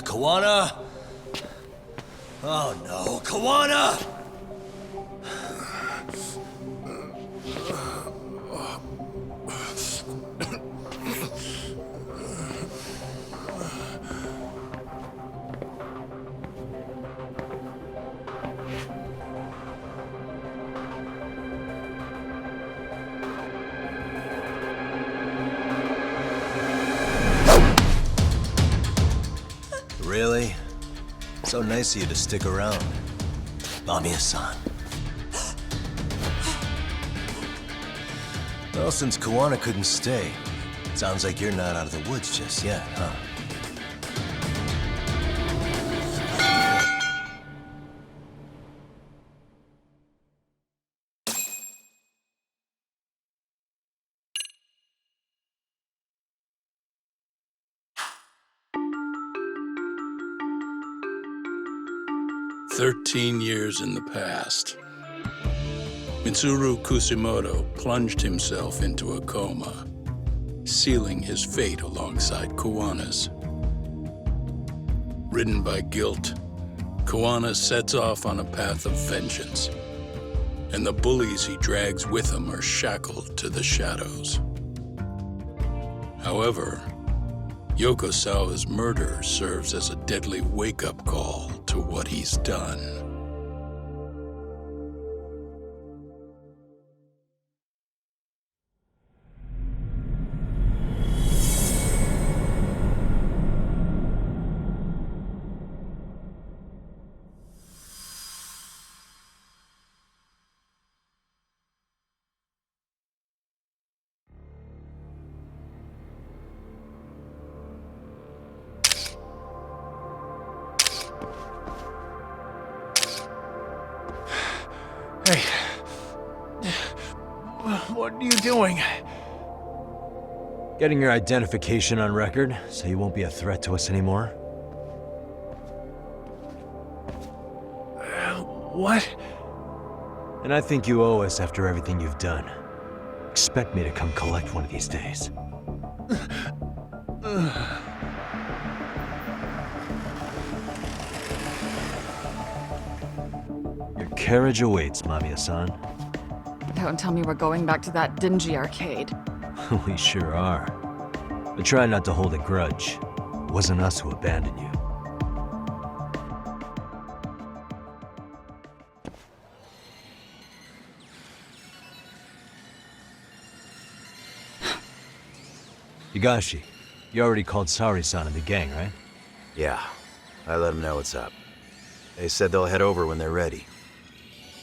B: Kuwana? Oh no, Kuwana! Really? So nice of you to stick around. Mamiya-san. Well, since Kuwana couldn't stay, sounds like you're not out of the woods just yet, huh?
N: "13 years in the past. Mitsuru Kusumoto plunged himself into a coma, sealing his fate alongside Kuwana's. Ridden by guilt, Kuwana sets off on a path of vengeance, and the bullies he drags with him are shackled to the shadows. However, Yokosawa's murder serves as a deadly wake-up call to what he's done.
E: Hey,
K: What are you doing?
B: Getting your identification on record, so you won't be a threat to us anymore.
K: What?
B: And I think you owe us after everything you've done. Expect me to come collect one of these days. Your carriage awaits, Mamiya-san.
J: Don't tell me we're going back to that dingy arcade.
B: We sure are. But try not to hold a grudge. It wasn't us who abandoned you. Higashi, you already called Sari-san and the gang, right?
K: Yeah, I let them know what's up. They said they'll head over when they're ready.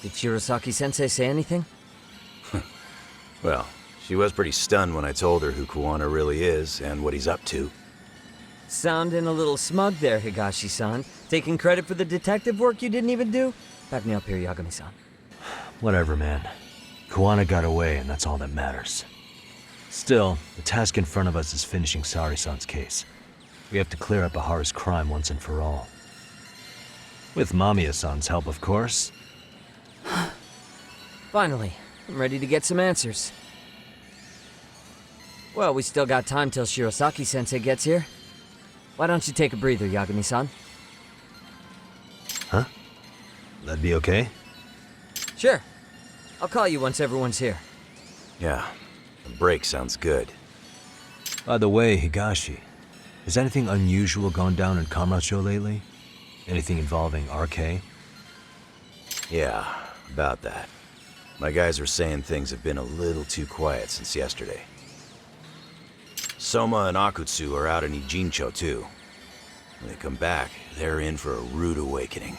D: Did Shirosaki-sensei say anything?
K: Well, she was pretty stunned when I told her who Kuwana really is and what he's up to.
D: Sounding a little smug there, Higashi-san. Taking credit for the detective work you didn't even do? Back me up here, Yagami-san.
B: Whatever, man. Kuwana got away, and that's all that matters. Still, the task in front of us is finishing Sari-san's case. We have to clear up Ahara's crime once and for all. With Mamiya-san's help, of course.
D: Finally, I'm ready to get some answers. Well, we still got time till Shirosaki-sensei gets here. Why don't you take a breather, Yagami-san?
B: Huh? That'd be okay?
D: Sure. I'll call you once everyone's here.
K: Yeah, a break sounds good.
B: By the way, Higashi, has anything unusual gone down in Kamurocho lately? Anything involving RK?
K: Yeah, about that. My guys are saying things have been a little too quiet since yesterday. Soma and Akutsu are out in Ijincho too. When they come back, they're in for a rude awakening.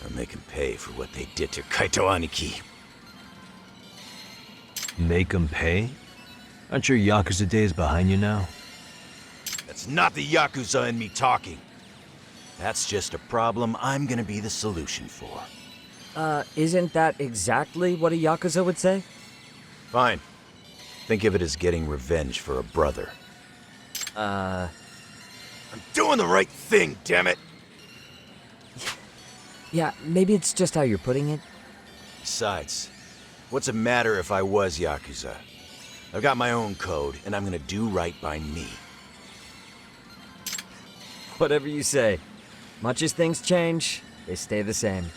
K: They'll make them pay for what they did to Kaito Aniki.
B: Make them pay? Aren't your Yakuza days behind you now?
K: That's not the Yakuza in me talking. That's just a problem I'm gonna be the solution for.
D: Isn't that exactly what a Yakuza would say?
K: Fine. Think of it as getting revenge for a brother. I'm doing the right thing, damn it!
D: Yeah, maybe it's just how you're putting it.
K: Besides, what's it matter if I was Yakuza? I've got my own code, and I'm gonna do right by me.
D: Whatever you say. Much as things change, they stay the same.